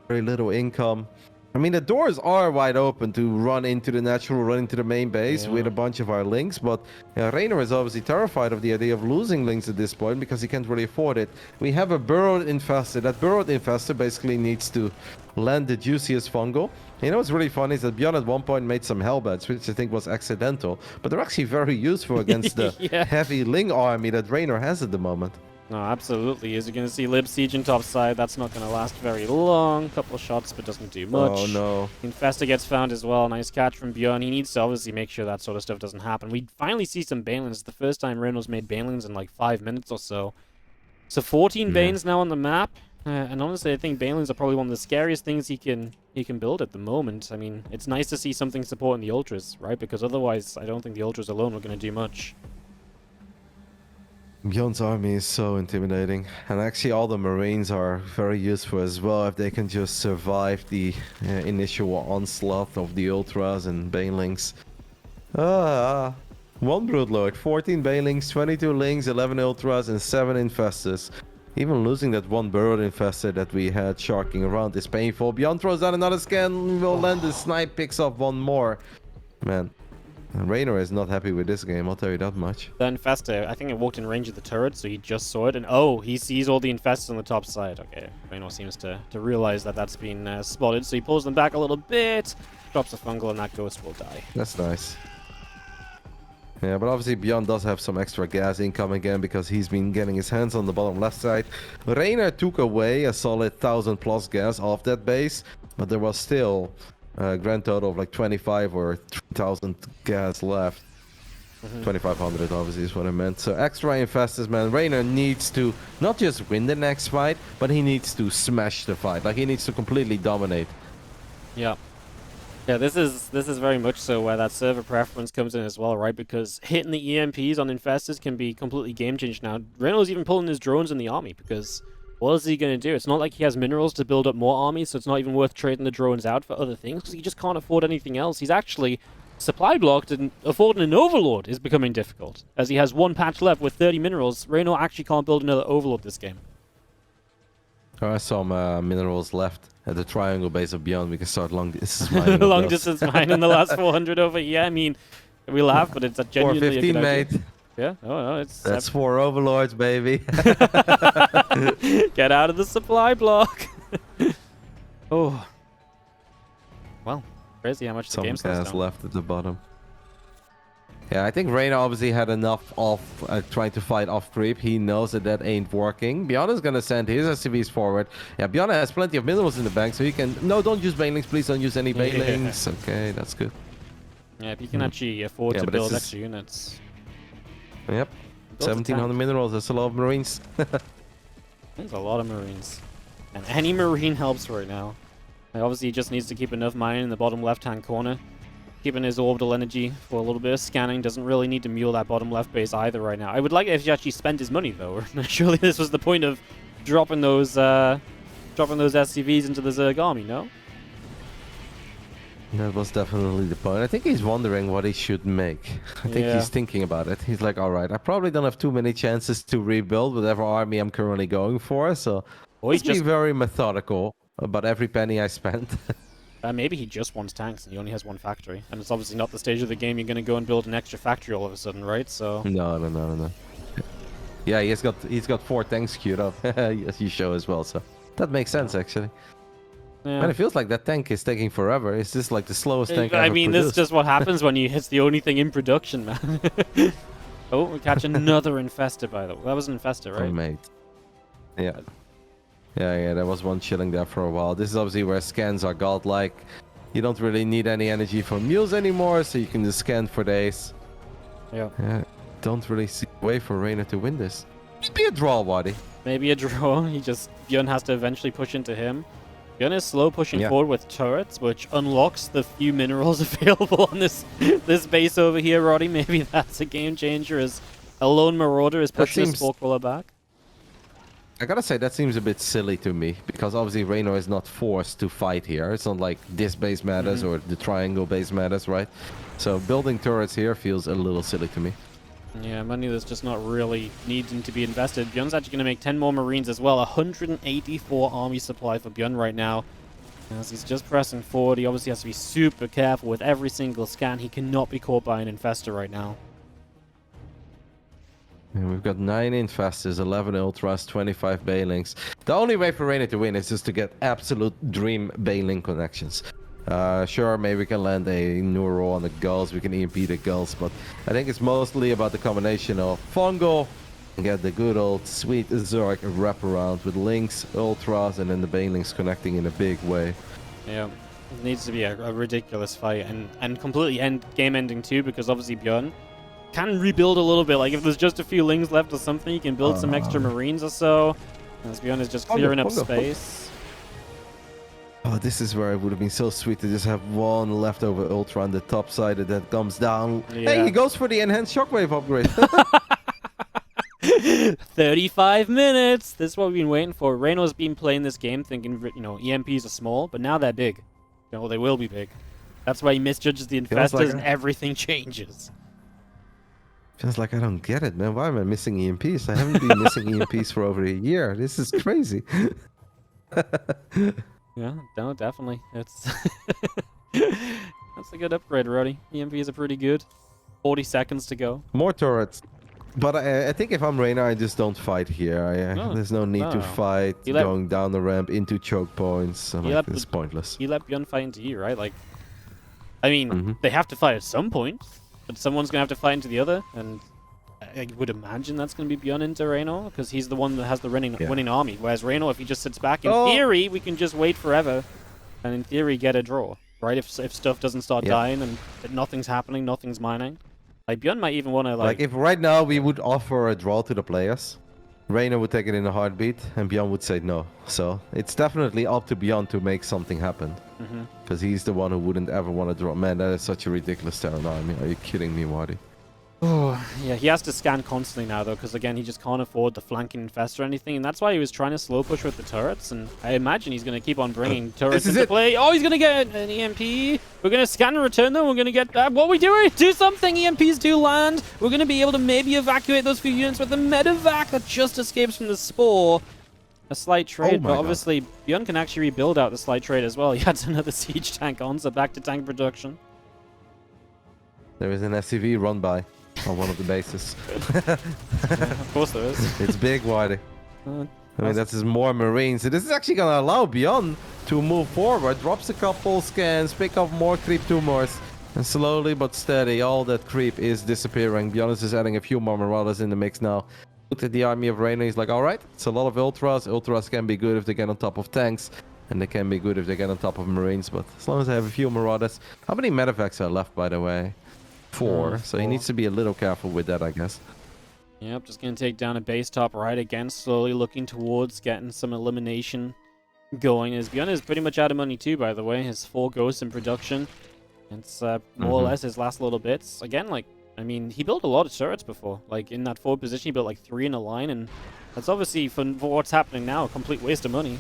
very little income. I mean, the doors are wide open to run into the natural, run into the main base with a bunch of our links, but Reynor is obviously terrified of the idea of losing links at this point because he can't really afford it. We have a burrowed infestor. That burrowed infestor basically needs to land the juiciest fungal. You know what's really funny is that ByuN at one point made some hellbats, which I think was accidental, but they're actually very useful against the heavy Ling army that Reynor has at the moment. No, absolutely. As you're going to see Lib Siege in top side, that's not going to last very long. Couple of shots, but doesn't do much. Oh, no. Infesta gets found as well. Nice catch from ByuN. He needs to obviously make sure that sort of stuff doesn't happen. We finally see some Banelings. It's the first time Reynor's made Banelings in like 5 minutes or so. So 14 Banes now on the map. And honestly, I think Banelings are probably one of the scariest things he can build at the moment. I mean, it's nice to see something supporting the Ultras, right? Because otherwise, I don't think the Ultras alone are going to do much. ByuN's army is so intimidating, and actually all the Marines are very useful as well if they can just survive the initial onslaught of the Ultras and Banelings. 1 Broodlord, 14 Banelings, 22 Lings, 11 Ultras, and 7 Infestors. Even losing that 1 Burrowed Infestor that we had sharking around is painful. ByuN throws out another scan, will land the snipe, picks off 1 more. Man, Reynor is not happy with this game, I'll tell you that much. The Infestor, I think it walked in range of the turret, so he just saw it, and oh, he sees all the Infestors on the top side. Okay, Reynor seems to realize that that's been spotted, so he pulls them back a little bit, drops a fungal, and that ghost will die. That's nice. Yeah, but obviously ByuN does have some extra gas income again because he's been getting his hands on the bottom left side. Reynor took away a solid 1,000 plus gas off that base, but there was still a grand total of like 25 or 3,000 gas left. 2,500 obviously is what I meant. So extra infestors, man. Reynor needs to not just win the next fight, but he needs to smash the fight. Like he needs to completely dominate. Yeah. Yeah, this is very much so where that server preference comes in as well, right? Because hitting the EMPs on infestors can be completely game-changed now. Reynor's even pulling his drones in the army, because what is he going to do? It's not like he has minerals to build up more armies, so it's not even worth trading the drones out for other things, because he just can't afford anything else. He's actually supply blocked, and affording an Overlord is becoming difficult. As he has 1 patch left with 30 minerals, Reynor actually can't build another Overlord this game. There are some minerals left at the triangle base of ByuN. We can start long distance mining. Long distance mine in the last 400 over here. I mean, we laugh, but it's a genuinely 415, mate. Yeah, no, it's... That's 4 Overlords, baby. Get out of the supply block. Oh. Well, crazy how much the game slows gas down. left at the bottom. Yeah, I think Reynor obviously had enough of trying to fight off creep. He knows that that ain't working. ByuN is going to send his SCVs forward. Yeah, ByuN has plenty of minerals in the bank, so he can... No, don't use Banelings. Please don't use any Banelings. Yeah. Okay, that's good. Yeah, if you can actually afford to build extra units. Yep. 1,700 minerals. That's a lot of Marines. There's a lot of Marines. And any Marine helps right now. And obviously, he just needs to keep enough mining in the bottom left-hand corner. Keeping his orbital energy for a little bit of scanning. Doesn't really need to mule that bottom left base either right now. I would like it if he actually spent his money, though. Surely this was the point of dropping those SCVs into the Zerg army, no? That was definitely the point. I think he's wondering what he should make. I think he's thinking about it. He's like, all right, I probably don't have too many chances to rebuild whatever army I'm currently going for, so let's be very methodical about every penny I spent. Maybe he just wants tanks and he only has 1 factory. And it's obviously not the stage of the game you're going to go and build an extra factory all of a sudden, right? So No. Yeah, he's got 4 tanks queued up, as you show as well, so that makes sense, actually. Yeah. And it feels like that tank is taking forever. It's just like the slowest tank ever produced. This is just what happens when it's the only thing in production, man. Oh, we catch another infestor, by the way. That was an infestor, right? Oh, mate. Yeah. Yeah, there was one chilling there for a while. This is obviously where scans are godlike. You don't really need any energy from mules anymore, so you can just scan for days. Yeah. Don't really see a way for Reynor to win this. Maybe a draw, Wardi. Maybe a draw. ByuN has to eventually push into him. ByuN is slow pushing forward with turrets, which unlocks the few minerals available on this base over here, Roddy. Maybe that's a game changer as a lone marauder is pushing his Spore back. I gotta say, that seems a bit silly to me, because obviously Reynor is not forced to fight here. It's not like this base matters or the triangle base matters, right? So building turrets here feels a little silly to me. Yeah, money that's just not really needing to be invested. ByuN's actually going to make 10 more Marines as well. 184 army supply for ByuN right now. As he's just pressing forward, he obviously has to be super careful with every single scan. He cannot be caught by an infestor right now. And we've got 9 infestors, 11 ultras, 25 banelings. The only way for Reynor to win is just to get absolute dream baneling connections. Sure, maybe we can land a neuro on the gulls, we can EMP the gulls, but I think it's mostly about the combination of fungal and get the good old sweet Zerg wraparound with links, ultras, and then the banelings connecting in a big way. Yeah, it needs to be a ridiculous fight and completely game ending too, because obviously ByuN can rebuild a little bit. Like if there's just a few lings left or something, you can build some extra Marines or so. As ByuN is just clearing up space. Oh, this is where it would have been so sweet to just have one leftover ultra on the top side that comes down. Yeah. Hey, he goes for the enhanced shockwave upgrade. 35 minutes. This is what we've been waiting for. Reynor's been playing this game thinking, EMPs are small, but now they're big. They will be big. That's why he misjudges the infestors and everything changes. Just like, I don't get it, man. Why am I missing EMPs? I haven't been missing EMPs for over a year. This is crazy. Yeah, no, definitely. It's that's a good upgrade, Roddy. EMPs are pretty good. 40 seconds to go. More turrets. But I think if I'm Reynor, I just don't fight here. No, There's no need to fight going down the ramp into choke points. It's pointless. You let ByuN fight into you, right? Like, I mean, they have to fight at some point, but someone's going to have to fight into the other, and I would imagine that's going to be ByuN into Reynor, because he's the one that has the winning army, whereas Reynor, if he just sits back, in theory, we can just wait forever, and in theory, get a draw, right? If stuff doesn't start dying, and nothing's happening, nothing's mining. Like, ByuN might even want to, like... if right now we would offer a draw to the players, Reynor would take it in a heartbeat, and ByuN would say no. So, it's definitely up to ByuN to make something happen. Because he's the one who wouldn't ever want to draw. Man, that is such a ridiculous Terran army. Are you kidding me, Wardi? Oh, yeah, he has to scan constantly now, though, because, again, he just can't afford the flanking infest or anything, and that's why he was trying to slow push with the turrets, and I imagine he's going to keep on bringing turrets into play. Oh, he's going to get an EMP. We're going to scan and return them. We're going to get... what are we doing? Do something! EMPs do land. We're going to be able to maybe evacuate those few units with the medevac that just escapes from the spore. A slight trade, but obviously, ByuN can actually rebuild out the slight trade as well. He adds another siege tank on, so back to tank production. There is an SCV run by on one of the bases. Of course there is. It's big, Wardi. I mean, that's just more Marines. So this is actually going to allow ByuN to move forward. Drops a couple scans, pick up more creep tumors. And slowly but steady, all that creep is disappearing. ByuN is just adding a few more Marauders in the mix now. Looked at the army of Reynor, he's like, alright, it's a lot of Ultras. Ultras can be good if they get on top of tanks. And they can be good if they get on top of Marines. But as long as I have a few Marauders. How many medevacs are left, by the way? 4. So he needs to be a little careful with that, I guess. Yep, just going to take down a base top right again, slowly looking towards getting some elimination going. As ByuN is pretty much out of money too, by the way. His 4 ghosts in production. It's more or less his last little bits. Again, like, I mean, he built a lot of turrets before. Like, in that forward position, he built like 3 in a line, and that's obviously, for what's happening now, a complete waste of money.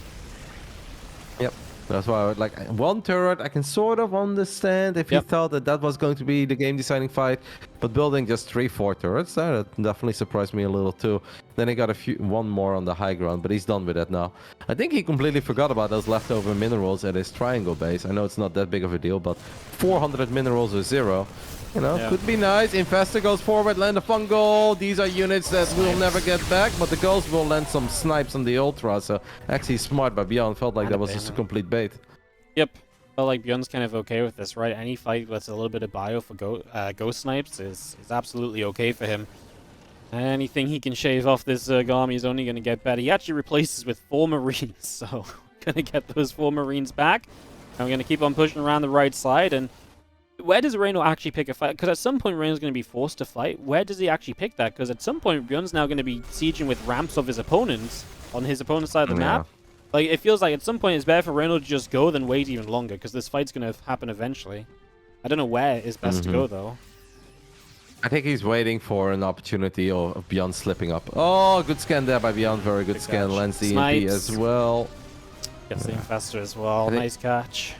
Yep. That's why I would like 1 turret. I can sort of understand if he thought that that was going to be the game-deciding fight, but building just 3-4 turrets, that definitely surprised me a little too. Then he got one more on the high ground, but he's done with that now. I think he completely forgot about those leftover minerals at his triangle base. I know it's not that big of a deal, but 400 minerals or 0. You know, could be nice. Infestor goes forward, land a fungal. These are units that we'll never get back, but the Ghost will land some snipes on the Ultra. So actually smart by ByuN. Felt like that was just a complete bait. Yep. Felt like ByuN's kind of okay with this, right? Any fight with a little bit of bio for Ghost snipes is absolutely okay for him. Anything he can shave off this army is only going to get better. He actually replaces with 4 Marines, so we're going to get those 4 Marines back. And we're going to keep on pushing around the right side, and where does Reynor actually pick a fight? Because at some point, Reynor's going to be forced to fight. Where does he actually pick that? Because at some point, ByuN's now going to be sieging with ramps of his opponents on his opponent's side of the map. Like, it feels like at some point, it's better for Reynor to just go than wait even longer, because this fight's going to happen eventually. I don't know where is best to go, though. I think he's waiting for an opportunity of ByuN slipping up. Oh, good scan there by ByuN. Very good scan. Lands the EMP as well. Gets the Infestor as well. Nice catch.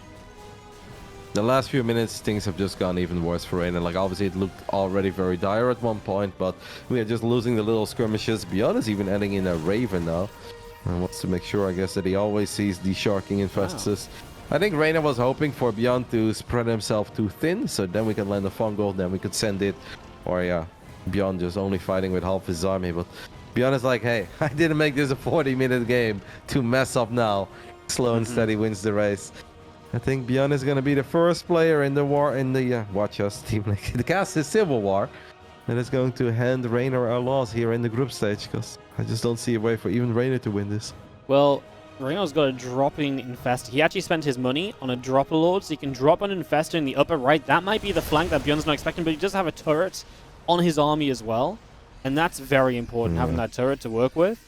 The last few minutes, things have just gone even worse for Reynor. Like, obviously, it looked already very dire at one point, but we are just losing the little skirmishes. ByuN is even adding in a Raven now. And wants to make sure, I guess, that he always sees the sharking infestors. I think Reynor was hoping for ByuN to spread himself too thin, so then we can land a fungal, then we could send it. Or, yeah, ByuN just only fighting with half his army. But ByuN is like, hey, I didn't make this a 40-minute game to mess up now. Slow and steady wins the race. I think ByuN is going to be the first player in the war, in the, watch us, Team Link. The cast is Civil War. That is going to hand Reynor our loss here in the group stage, because I just don't see a way for even Reynor to win this. Well, Reynor's got a dropping Infestor. He actually spent his money on a Dropper Lord, so he can drop an Infestor in the upper right. That might be the flank that ByuN's not expecting, but he does have a turret on his army as well. And that's very important, having that turret to work with.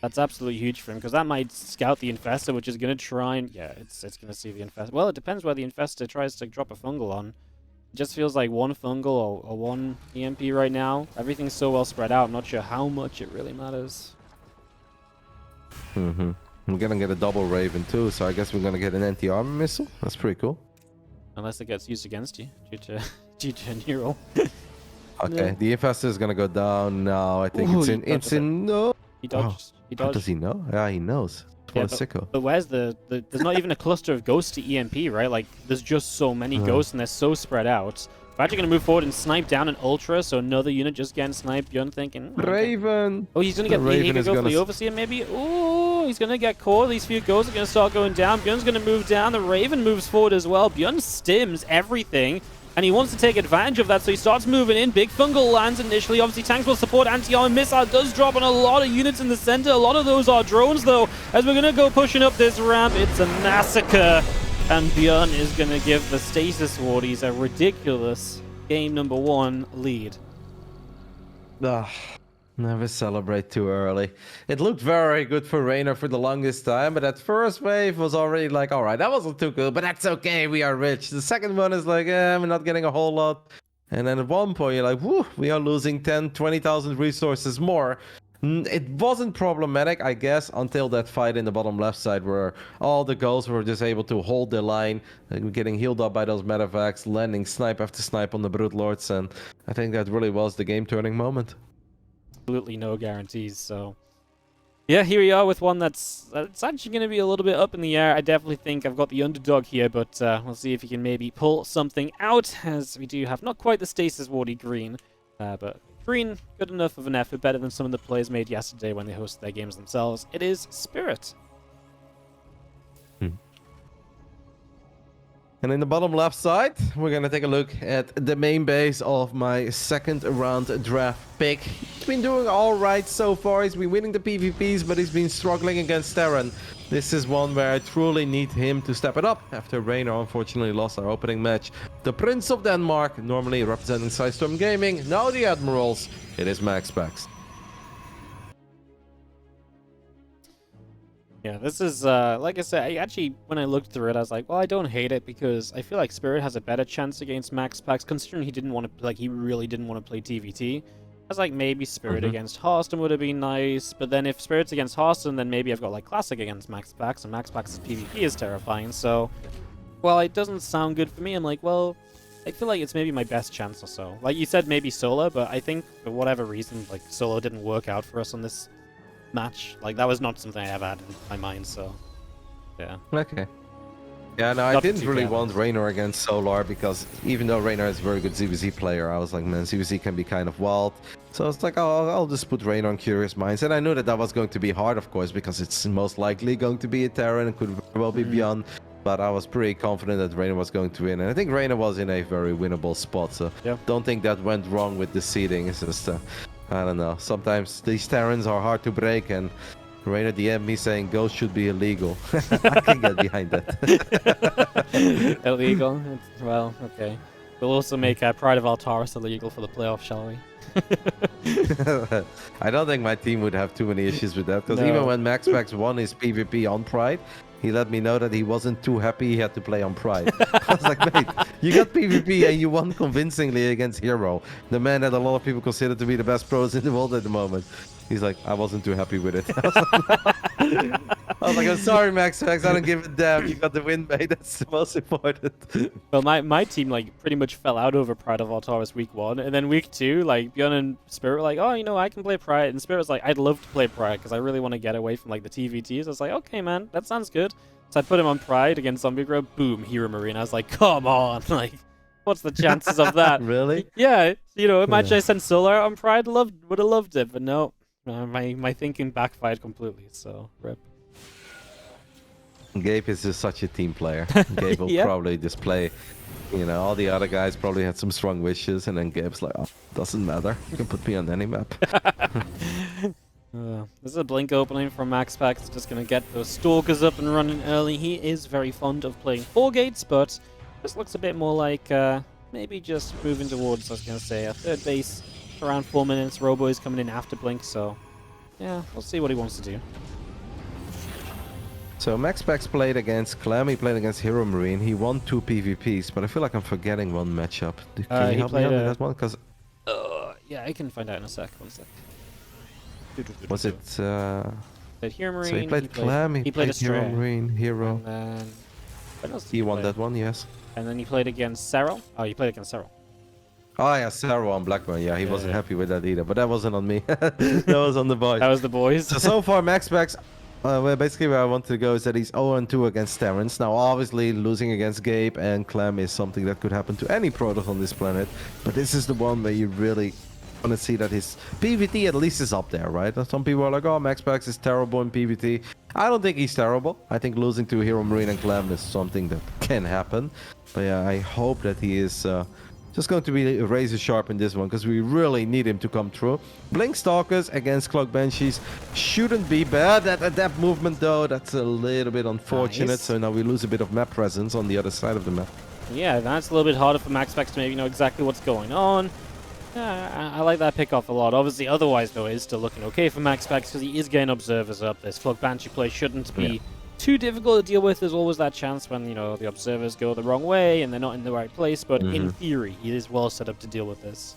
That's absolutely huge for him, because that might scout the Infestor, which is going to try and... Yeah, it's going to see the Infestor. Well, it depends where the Infestor tries to drop a fungal on. It just feels like 1 fungal or 1 EMP right now. Everything's so well spread out, I'm not sure how much it really matters. We're going to get a double Raven too, so I guess we're going to get an anti-armor missile. That's pretty cool. Unless it gets used against you, due to a neural. Okay, the infestor is gonna go down now. I think Ooh, it's he in. It's dodges it. in. No. He dodged. He How does dodged. he know? Yeah, he knows. Yeah, What a sicko. but where's the... There's not even a cluster of ghosts to EMP, right? Like, there's just so many No. ghosts, and they're so spread out. We're actually going to move forward and snipe down an Ultra, so another unit just getting sniped. ByuN thinking... "Oh, okay." Raven. Oh, he's going to get... The He Raven could is go for gonna the Overseer, maybe? Ooh, he's going to get caught. These few ghosts are going to start going down. ByuN's going to move down. The Raven moves forward as well. ByuN stims everything. And he wants to take advantage of that, so he starts moving in. Big Fungal lands initially. Obviously, tanks will support. Anti-armor missile does drop on a lot of units in the center. A lot of those are drones, though. As we're going to go pushing up this ramp, it's a massacre. And ByuN is going to give the Stasis Wardies a ridiculous game number 1 lead. Ugh, never celebrate too early. It looked very good for Reynor for the longest time, but that first wave was already like, all right, that wasn't too good, but that's okay, we are rich. The second one is like, we're not getting a whole lot. And then at one point, you're like, whew, we are losing 10, 20,000 resources more. It wasn't problematic, I guess, until that fight in the bottom left side where all the ghosts were just able to hold the line, getting healed up by those medevacs, landing snipe after snipe on the Brute Lords, and I think that really was the game-turning moment. Absolutely no guarantees, so... Yeah, here we are with one that's actually going to be a little bit up in the air. I definitely think I've got the underdog here, but we'll see if he can maybe pull something out, as we do have not quite the Stasis Wardy green, but green, good enough of an effort, better than some of the plays made yesterday when they hosted their games themselves. It is Spirit. And in the bottom left side, we're going to take a look at the main base of my second round draft pick. He's been doing all right so far. He's been winning the PvPs, but he's been struggling against Terran. This is one where I truly need him to step it up after Reynor unfortunately lost our opening match. The Prince of Denmark, normally representing Sidestorm Gaming, now the Admirals. It is MaxPax. Yeah, this is, like I said, when I looked through it, I was like, well, I don't hate it because I feel like Spirit has a better chance against MaxPax, considering he didn't want to, like, he really didn't want to play TvT. I was like, maybe Spirit against Hearthstone would have been nice, but then if Spirit's against Hearthstone, then maybe I've got, like, Classic against MaxPax, and MaxPax's PvP is terrifying, so, well, it doesn't sound good for me. I'm like, well, I feel like it's maybe my best chance or so. Like you said, maybe Solo, but I think for whatever reason, like, Solo didn't work out for us on this match. Like, that was not something I ever had in my mind, so yeah. Okay. Yeah, no, I didn't really want Reynor against Solar because even though Reynor is a very good ZvT player, I was like, man, ZvT can be kind of wild. So I was like, oh, I'll just put Reynor on Curious Minds. And I knew that that was going to be hard, of course, because it's most likely going to be a Terran and could very well be ByuN. But I was pretty confident that Reynor was going to win. And I think Reynor was in a very winnable spot. So don't think that went wrong with the seeding. It's just... I don't know. Sometimes these Terrans are hard to break, and Reynor DM'd me saying Ghost should be illegal. I can get behind that. Illegal? Well, okay. We'll also make Pride of Altaris illegal for the playoff, shall we? I don't think my team would have too many issues with that, because even when MaxPax won his PvP on Pride, he let me know that he wasn't too happy he had to play on Pride. I was like, mate, you got PvP and you won convincingly against Hero, the man that a lot of people consider to be the best pros in the world at the moment. He's like, I wasn't too happy with it. I was like, I'm sorry, MaxPax, I don't give a damn. You got the win, mate. That's the most important. Well, my team, like, pretty much fell out over Pride of Altaris week 1. And then week 2, like, ByuN and Spirit were like, oh, you know, I can play Pride. And Spirit was like, I'd love to play Pride because I really want to get away from, like, the TVTs. I was like, okay, man, that sounds good. So I put him on Pride against Zombie Grove. Boom, Hero Marine. I was like, come on. Like, what's the chances of that? Really? Yeah. You know, imagine I sent Solar on Pride. Would have loved it. But no. My thinking backfired completely, so rip. Gabe is just such a team player. Gabe will probably just play, you know, all the other guys probably had some strong wishes, and then Gabe's like, oh, doesn't matter. You can put me on any map. This is a blink opening from MaxPax, just going to get those Stalkers up and running early. He is very fond of playing 4 gates, but this looks a bit more like maybe just moving towards, I was going to say, a third base. Around 4 minutes. Robo is coming in after blink, so yeah, we'll see what he wants to do. So MaxPax played against Clem, he played against Hero Marine. He won 2 PvPs, but I feel like I'm forgetting one matchup. Can you help me out with that one? Because yeah, I can find out in a sec. 1 sec. Was it? Played Hero Marine. So he played Clem. He played Hero Marine. Hero. And then, he won that one, yes. And then he played against Serral. Oh, he played against Serral. Oh yeah, Sarah on Blackburn. Yeah, he wasn't Yeah. happy with that either. But that wasn't on me. That was on the boys. That was the boys. So far, Max Max. Well, basically, where I want to go is that he's 0-2 against Terrence. Now, obviously, losing against Gabe and Clem is something that could happen to any Protoss on this planet. But this is the one where you really want to see that his PvT at least is up there, right? Some people are like, oh, Max Max is terrible in PvT. I don't think he's terrible. I think losing to Hero Marine and Clem is something that can happen. But yeah, I hope that he is just going to be razor sharp in this one, because we really need him to come through. Blink Stalkers against Cloak Banshees shouldn't be bad. That adapt movement, though, that's a little bit unfortunate. Nice. So now we lose a bit of map presence on the other side of the map. Yeah, that's a little bit harder for MaxPax to maybe know exactly what's going on. I like that pick off a lot. Obviously, otherwise, though, it is still looking okay for MaxPax because he is getting observers up. This Cloak Banshee play shouldn't be too difficult to deal with. There's always that chance when, you know, the observers go the wrong way and they're not in the right place, but in theory, he is well set up to deal with this.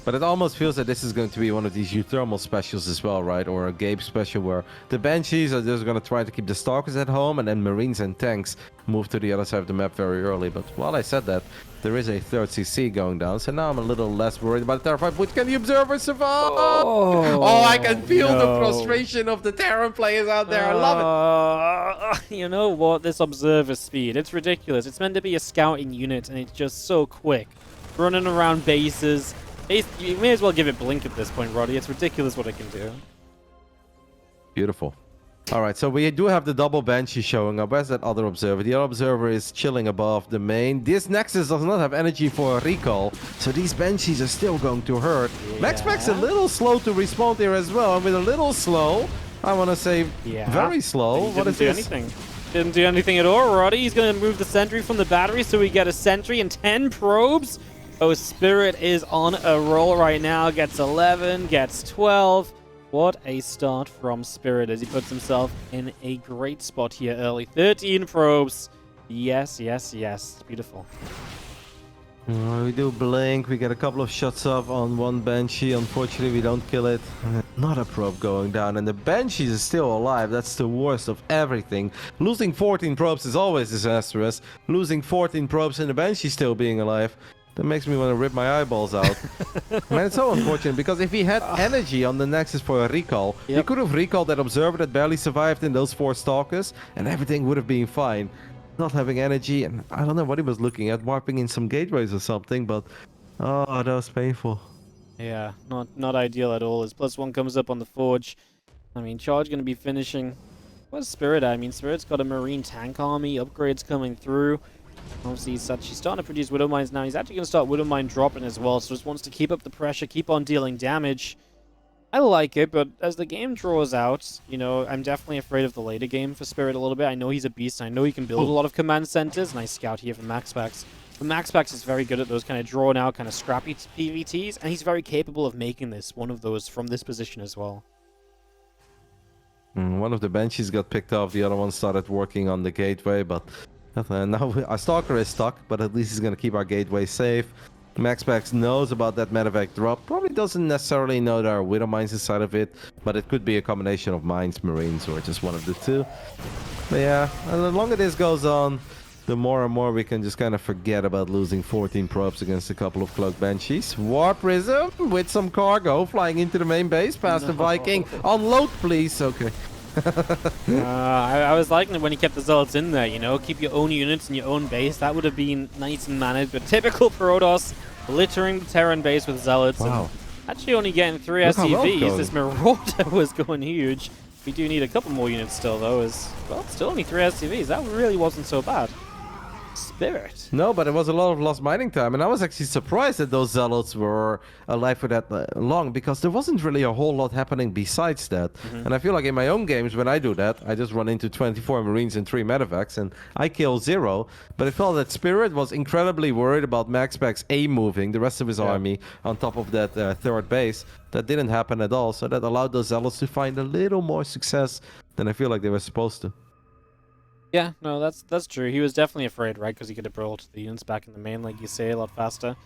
But it almost feels that this is going to be one of these Euthermal specials as well, right? Or a Gabe special where the Banshees are just going to try to keep the Stalkers at home, and then Marines and Tanks move to the other side of the map very early. But while I said that, there is a third CC going down, so now I'm a little less worried about the Terror. But can the Observer survive? Oh, I can feel the frustration of the Terran players out there. I love it. You know what? This Observer speed, it's ridiculous. It's meant to be a scouting unit, and it's just so quick. Running around bases. You may as well give it Blink at this point, Roddy. It's ridiculous what it can do. Beautiful. All right, so we do have the double Banshee showing up. Where's that other Observer? The other Observer is chilling above the main. This Nexus does not have energy for a recall, so these Banshees are still going to hurt. Yeah. MaxPax a little slow to respawn here as well, and with a little slow, I want to say very slow. What is this? Didn't do anything at all, Roddy. He's going to move the sentry from the battery, so we get a sentry and 10 probes. Oh, Spirit is on a roll right now. Gets 11, gets 12. What a start from Spirit as he puts himself in a great spot here early. 13 probes. Yes, yes, yes. Beautiful. We do Blink. We get a couple of shots off on one Banshee. Unfortunately, we don't kill it. Not a probe going down. And the Banshees is still alive. That's the worst of everything. Losing 14 probes is always disastrous. Losing 14 probes and the Banshee still being alive, that makes me want to rip my eyeballs out. Man, it's so unfortunate, because if he had energy on the Nexus for a recall, he could have recalled that Observer that barely survived in those 4 Stalkers, and everything would have been fine. Not having energy, and I don't know what he was looking at, warping in some gateways or something, but oh, that was painful. Yeah, not ideal at all. His +1 comes up on the Forge. I mean, Charge going to be finishing. What's Spirit at? I mean, Spirit's got a Marine tank army, upgrades coming through. Obviously, he's starting to produce Widow Mines now. He's actually going to start Widow Mine dropping as well, so just wants to keep up the pressure, keep on dealing damage. I like it, but as the game draws out, you know, I'm definitely afraid of the later game for Spirit a little bit. I know he's a beast, I know he can build a lot of command centers. Nice scout here from MaxPax. But MaxPax is very good at those kind of drawn out, kind of scrappy PvTs, and he's very capable of making this one of those from this position as well. One of the Banshees got picked off, the other one started working on the gateway, but now our Stalker is stuck, but at least he's going to keep our gateway safe. MaxPax knows about that medevac drop. Probably doesn't necessarily know there are Widow Mines inside of it, but it could be a combination of Mines, Marines, or just one of the two. But yeah, and the longer this goes on, the more and more we can just kind of forget about losing 14 probes against a couple of Cloak Banshees. War Prism with some cargo flying into the main base past the Viking. Unload, please. Okay. I was liking it when he kept the Zealots in there, you know, keep your own units in your own base. That would have been nice and managed, but typical Protoss, littering the Terran base with Zealots. Wow. And actually only getting 3 SCVs. This Marauder was going huge. We do need a couple more units still, though, well, still only 3 SCVs. That really wasn't so bad. Spirit. No, but it was a lot of lost mining time, and I was actually surprised that those Zealots were alive for that long, because there wasn't really a whole lot happening besides that. And I feel like in my own games, when I do that, I just run into 24 Marines and 3 medevacs, and I kill 0. But I felt that Spirit was incredibly worried about MaxPax A moving the rest of his army on top of that third base. That didn't happen at all, so that allowed those Zealots to find a little more success than I feel like they were supposed to. Yeah, no, that's true. He was definitely afraid, right? Because he could have brought the units back in the main, like you say, a lot faster.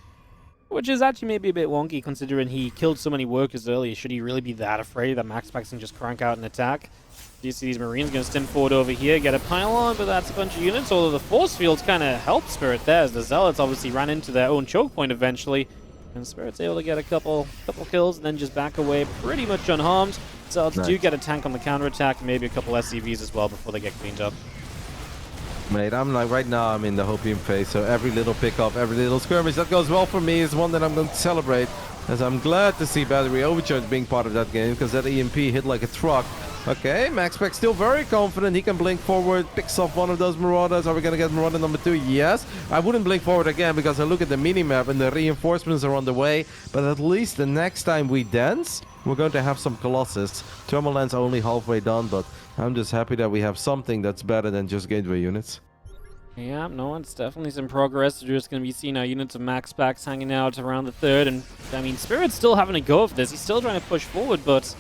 Which is actually maybe a bit wonky, considering he killed so many workers earlier. Should he really be that afraid that MaxPax can just crank out an attack? You see these Marines going to stim forward over here, get a pylon, but that's a bunch of units. Although the force fields kind of helped Spirit there, as the Zealots obviously ran into their own choke point eventually. And Spirit's able to get a couple kills and then just back away pretty much unharmed. Zealots do get a tank on the counterattack and maybe a couple SCVs as well before they get cleaned up. Mate, I'm like, right now I'm in the hopium phase, so every little pickup, every little skirmish that goes well for me is one that I'm going to celebrate. As I'm glad to see Battery Overcharge being part of that game, because that EMP hit like a truck. Okay, MaxPack still very confident. He can blink forward, picks off one of those Marauders. Are we going to get Marauder number 2? Yes. I wouldn't blink forward again because I look at the minimap and the reinforcements are on the way. But at least the next time we dance, we're going to have some Colossus. Thermal Lance only halfway done, but I'm just happy that we have something that's better than just gateway units. Yeah, no, it's definitely some progress. We're just going to be seeing our units of max packs hanging out around the 3rd. And, I mean, Spirit's still having a go of this. He's still trying to push forward, but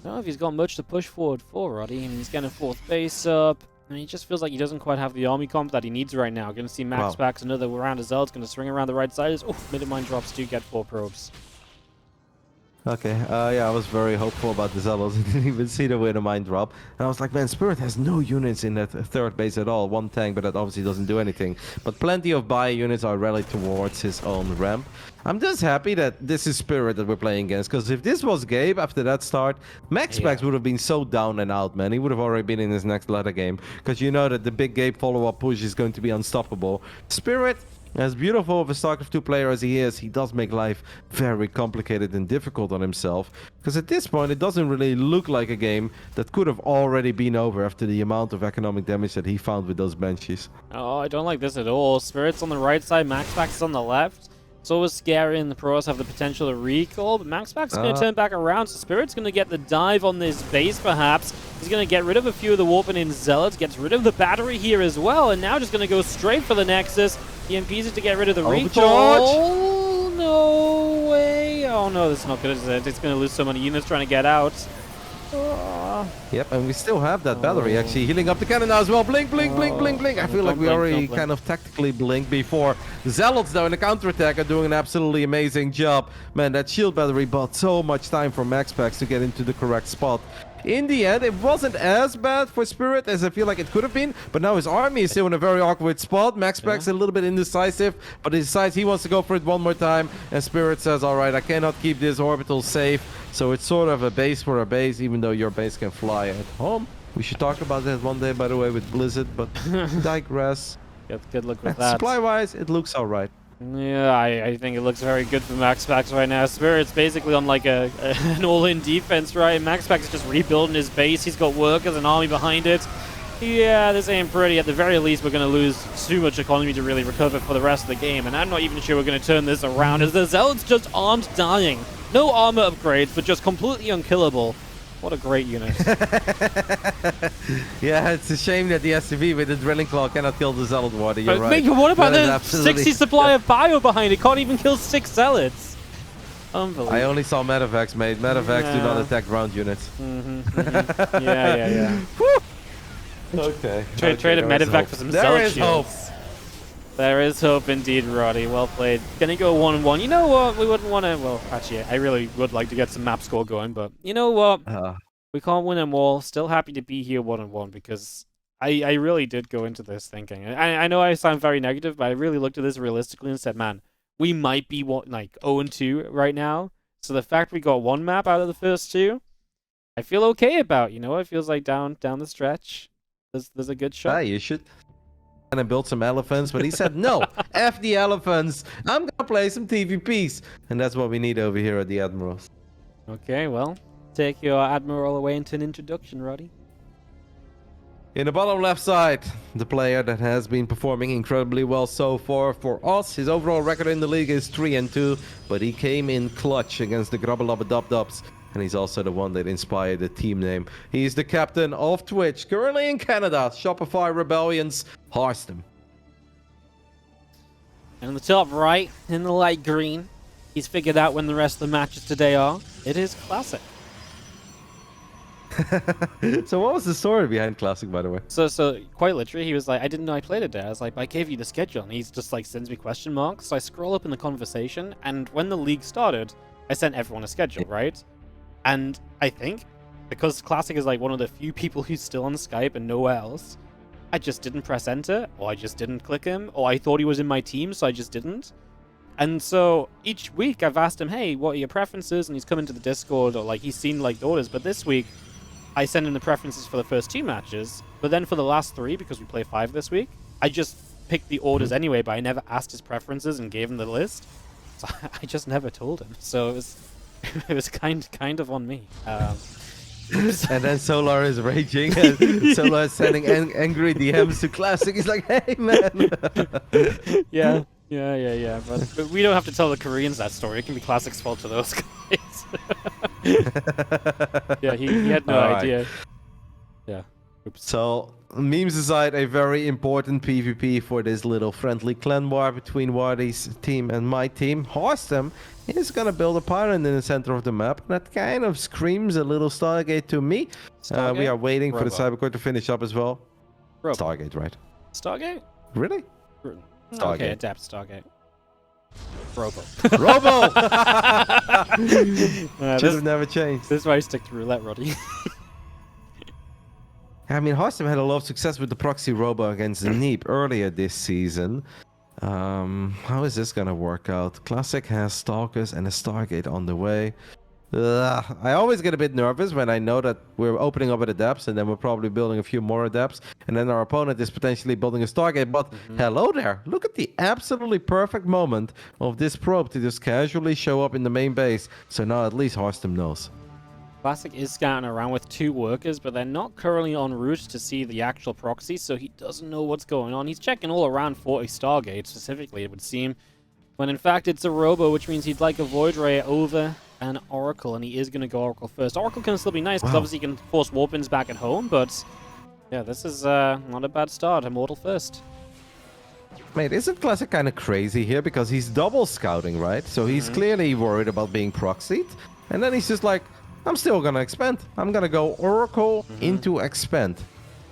I don't know if he's got much to push forward for, Roddy. And he's getting a 4th base up. And he just feels like he doesn't quite have the army comp that he needs right now. Going to see max packs, another round as well. It's going to swing around the right side. Oh, mid-mine drops do get 4 probes. Okay, yeah, I was very hopeful about the Zealots. I didn't even see the winter mine drop. And I was like, man, Spirit has no units in that 3rd base at all. One tank, but that obviously doesn't do anything. But plenty of ByuN units are rallied towards his own ramp. I'm just happy that this is Spirit that we're playing against. Because if this was Gabe after that start, MaxPax would have been so down and out, man. He would have already been in his next ladder game. Because you know that the big Gabe follow-up push is going to be unstoppable. Spirit, as beautiful of a StarCraft 2 player as he is, he does make life very complicated and difficult on himself. Because at this point, it doesn't really look like a game that could have already been over after the amount of economic damage that he found with those Banshees. Oh, I don't like this at all. Spirit's on the right side, MaxPax is on the left. It's always scary, and the pros have the potential to recall, but MaxPax is going to turn back around, so Spirit's going to get the dive on this base, perhaps. He's going to get rid of a few of the Warping Zealots, gets rid of the battery here as well, and now just going to go straight for the Nexus. EMPs it to get rid of the recall. Oh, no way. Oh, no, that's not good, is it? It's going to lose so many units trying to get out. Yep, and we still have that battery actually healing up the cannon now as well. Blink, blink, blink, blink, blink. I feel like we already kind of tactically blinked before. The Zealots, though, in the counterattack are doing an absolutely amazing job. Man, that shield battery bought so much time for MaxPax to get into the correct spot. In the end, it wasn't as bad for Spirit as I feel like it could have been, but now his army is still in a very awkward spot. MaxPax's a little bit indecisive, but he decides he wants to go for it one more time, and Spirit says, alright, I cannot keep this orbital safe, so it's sort of a base for a base, even though your base can fly at home. We should talk about that one day, by the way, with Blizzard, but digress. Good luck with that. Supply-wise, it looks alright. Yeah, I think it looks very good for MaxPax right now. Spirit's basically on like an all-in defense, right? MaxPax is just rebuilding his base. He's got workers and army behind it. Yeah, this ain't pretty. At the very least, we're going to lose too much economy to really recover for the rest of the game. And I'm not even sure we're going to turn this around, as the Zealots just aren't dying. No armor upgrades, but just completely unkillable. What a great unit. Yeah, it's a shame that the SCV with the drilling claw cannot kill the Zealot Wardi. You're right. What about the 60 supply of bio behind it? Can't even kill 6 Zealots. Unbelievable. I only saw Medivacs, mate. Medivacs do not attack ground units. Yeah. Okay. Trade a Medivac for some Zealot shields. There is hope. There is hope indeed, Roddy. Well played. Gonna go 1-1. You know what? We wouldn't want to... Well, actually, I really would like to get some map score going, but you know what? We can't win them all. Still happy to be here 1-1 because I really did go into this thinking. I know I sound very negative, but I really looked at this realistically and said, man, we might be like 0-2 right now. So the fact we got 1 map out of the first 2, I feel okay about. You know, it feels like down the stretch, there's a good shot. Yeah, you should. And I built some elephants, but he said, no, F the elephants. I'm going to play some TVPs. And that's what we need over here at the Admirals. Okay, well, take your Admiral away into an introduction, Roddy. In the bottom left side, the player that has been performing incredibly well so far for us. His overall record in the league is 3-2, but he came in clutch against the Grubba-Lubba-Dub-Dubs. And he's also the one that inspired the team name. He's the captain of Twitch, currently in Canada, Shopify Rebellion's Harstem. And on the top right, in the light green, he's figured out when the rest of the matches today are. It is Classic. So what was the story behind Classic, by the way? So quite literally, he was like, I didn't know I played it there. I was like, I gave you the schedule. And he's just like, sends me question marks. So I scroll up in the conversation, and when the league started, I sent everyone a schedule, right? And I think because Classic is like one of the few people who's still on Skype and nowhere else, I just didn't press enter, or I just didn't click him, or I thought he was in my team, so I just didn't. And so each week I've asked him, hey, what are your preferences? And he's come into the Discord, or like he's seen like the orders. But this week I sent him the preferences for the first 2 matches. But then for the last 3, because we play 5 this week, I just picked the orders anyway, but I never asked his preferences and gave him the list. So I just never told him. So it was kind of on me. And then Solar is raging, and Solar is sending angry DMs to Classic. He's like, hey, man. Yeah. But we don't have to tell the Koreans that story. It can be Classic's fault to those guys. Yeah, he had no idea. Yeah. Oops. So, memes aside, a very important PvP for this little friendly clan war between Wardi's team and my team. HOLDOUT is gonna build a pylon in the center of the map. That kind of screams a little Stargate to me. We are waiting for the Cybercore to finish up as well. Stargate, right? Stargate? Really? Stargate. Okay, adapt Stargate. Robo. Robo! Should have never changed. This is why I stick to roulette, Roddy. I mean, HOLDOUT had a lot of success with the proxy Robo against the Neep earlier this season. How is this gonna work out? Classic has Stalkers and a Stargate on the way. I always get a bit nervous when I know that we're opening up at adepts and then we're probably building a few more adepts and then our opponent is potentially building a Stargate. But hello there, look at the absolutely perfect moment of this probe to just casually show up in the main base. So now at least HOLDOUT knows. Classic is scouting around with 2 workers, but they're not currently en route to see the actual proxy, so he doesn't know what's going on. He's checking all around for a Stargate, specifically, it would seem, when in fact it's a Robo, which means he'd like a Void Ray over an Oracle, and he is going to go Oracle first. Oracle can still be nice, because obviously he can force Warpins back at home, but yeah, this is not a bad start. Immortal first. Mate, isn't Classic kind of crazy here? Because he's double scouting, right? So he's clearly worried about being proxied, and then he's just like, I'm still gonna expand. I'm gonna go Oracle into expand.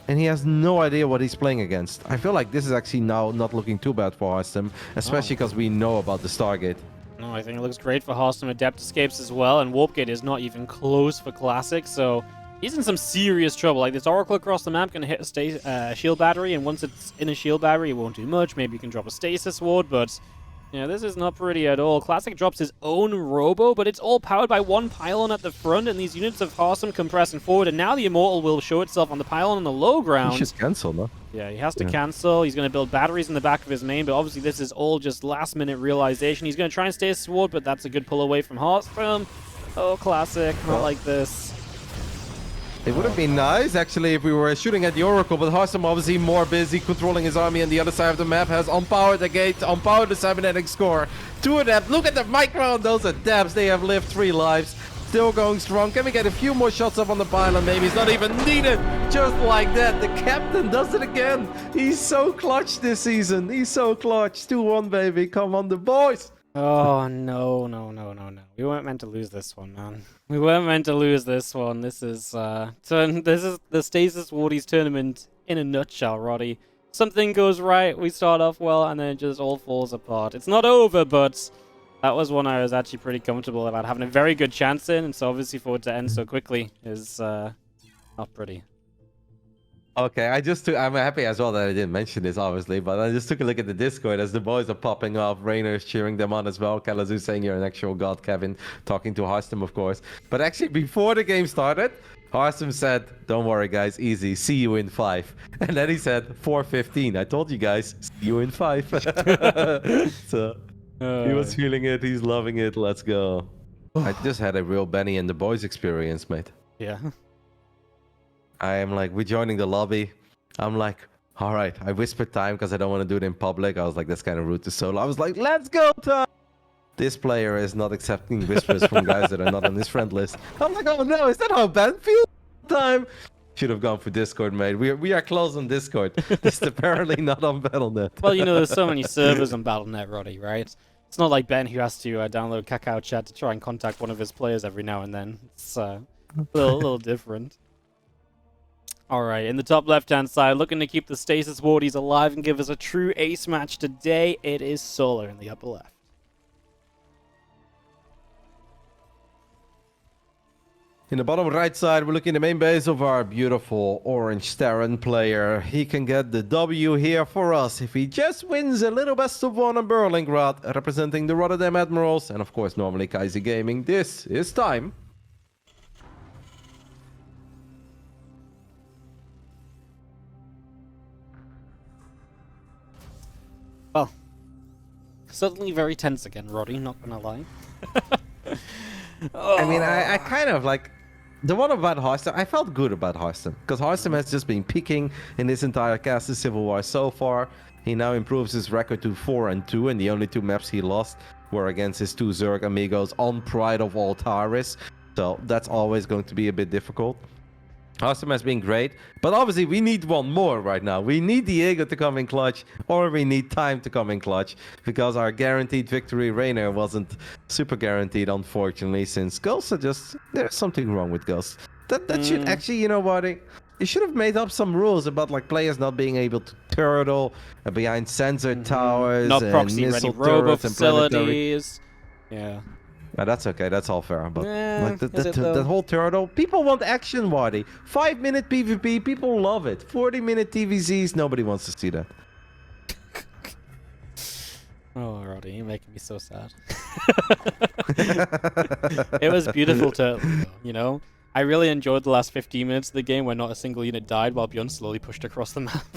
And he has no idea what he's playing against. I feel like this is actually now not looking too bad for HOLDOUT, especially because we know about the Stargate. No, I think it looks great for HOLDOUT. Adept escapes as well, and Warpgate is not even close for Classic, so he's in some serious trouble. Like, this Oracle across the map gonna hit a shield battery, and once it's in a shield battery, it won't do much. Maybe you can drop a Stasis Ward, but yeah, this is not pretty at all. Classic drops his own Robo, but it's all powered by 1 pylon at the front, and these units of HOLDOUT compressing forward, and now the Immortal will show itself on the pylon on the low ground. He should cancel, no? Yeah, he has to cancel. He's going to build batteries in the back of his main, but obviously this is all just last-minute realization. He's going to try and stay sword, but that's a good pull away from HOLDOUT. Oh, Classic, not like this. It would have been nice, actually, if we were shooting at the Oracle, but HOLDOUT obviously more busy controlling his army on the other side of the map, has unpowered the gate, unpowered the cybernetic score. 2 adepts, look at the micro on those adepts, they have lived 3 lives. Still going strong. Can we get a few more shots up on the pylon? Maybe it's not even needed. Just like that, the captain does it again. He's so clutch this season. He's so clutch. 2-1, baby. Come on, the boys. Oh, no. We weren't meant to lose this one, man. We weren't meant to lose this one. This is the Stasis Wardies tournament in a nutshell, Roddy. Something goes right, we start off well, and then it just all falls apart. It's not over, but that was one I was actually pretty comfortable about having a very good chance in, and so obviously for it to end so quickly is not pretty. Okay, I'm happy as well that I didn't mention this, obviously, but I just took a look at the Discord as the boys are popping off. Reynor is cheering them on as well. Kalazu saying you're an actual god, Kevin, talking to HOLDOUT, of course. But actually, before the game started, HOLDOUT said, don't worry, guys, easy, see you in 5. And then he said, 4:15. I told you guys, see you in 5. So, he was feeling it, he's loving it, let's go. I just had a real Benny and the boys experience, mate. Yeah. I am like, we're joining the lobby. I'm like, all right. I whispered time because I don't want to do it in public. I was like, that's kind of rude to solo. I was like, let's go, time. This player is not accepting whispers from guys that are not on his friend list. I'm like, oh no, is that how Ben feels? Time. Should have gone for Discord, mate. We are close on Discord. It's apparently not on Battle.net. Well, you know, there's so many servers on Battle.net, Roddy, right? It's not like Ben who has to download Kakao Chat to try and contact one of his players every now and then. It's a little different. Alright, in the top left-hand side, looking to keep the Stasis Wardies alive and give us a true ace match today, it is Solar in the upper left. In the bottom right side, we're looking at the main base of our beautiful orange Terran player. He can get the W here for us if he just wins a little best of one on Berlingrad, representing the RotterdaM Admirals, and of course normally Kaiser Gaming. This is time. Well, suddenly very tense again, Roddy, not gonna lie. I mean, I kind of like... The one about HOLDOUT, I felt good about HOLDOUT, because HOLDOUT has just been peaking in this entire cast of Civil War so far. He now improves his record to 4-2, and the only 2 maps he lost were against his 2 Zerg amigos on Pride of Altaris. So that's always going to be a bit difficult. HOLDOUT has been great, but obviously we need one more right now. We need Diego to come in clutch, or we need time to come in clutch, because our guaranteed victory Reynor wasn't super guaranteed, unfortunately, since Ghosts are just... There's something wrong with Ghosts. That should actually, you know what, you should have made up some rules about like players not being able to turtle behind sensor towers, not and proxy missile ready robo turrets and planetary... facilities. Yeah. That's okay, that's all fair, but like is it that whole turtle, people want action, Wardi. 5-minute PvP, people love it. 40-minute TVZs, nobody wants to see that. Oh, Roddy, you're making me so sad. It was beautiful to, you know? I really enjoyed the last 15 minutes of the game where not a single unit died while ByuN slowly pushed across the map.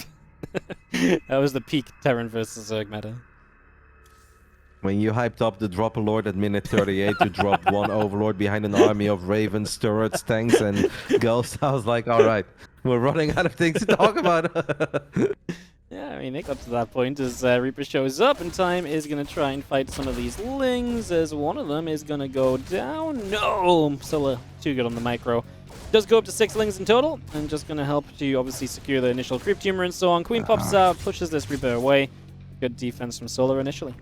That was the peak Terran versus Zerg meta. When you hyped up the drop a lord at minute 38 to drop 1 overlord behind an army of ravens, turrets, tanks, and ghosts, I was like, all right, we're running out of things to talk about. Yeah, I mean, it got to that point as Reaper shows up, and Time is going to try and fight some of these lings, as one of them is going to go down. No! Scylla, too good on the micro. Does go up to 6 lings in total, and just going to help to obviously secure the initial creep tumor and so on. Queen pops out, pushes this Reaper away. Good defense from Solar initially.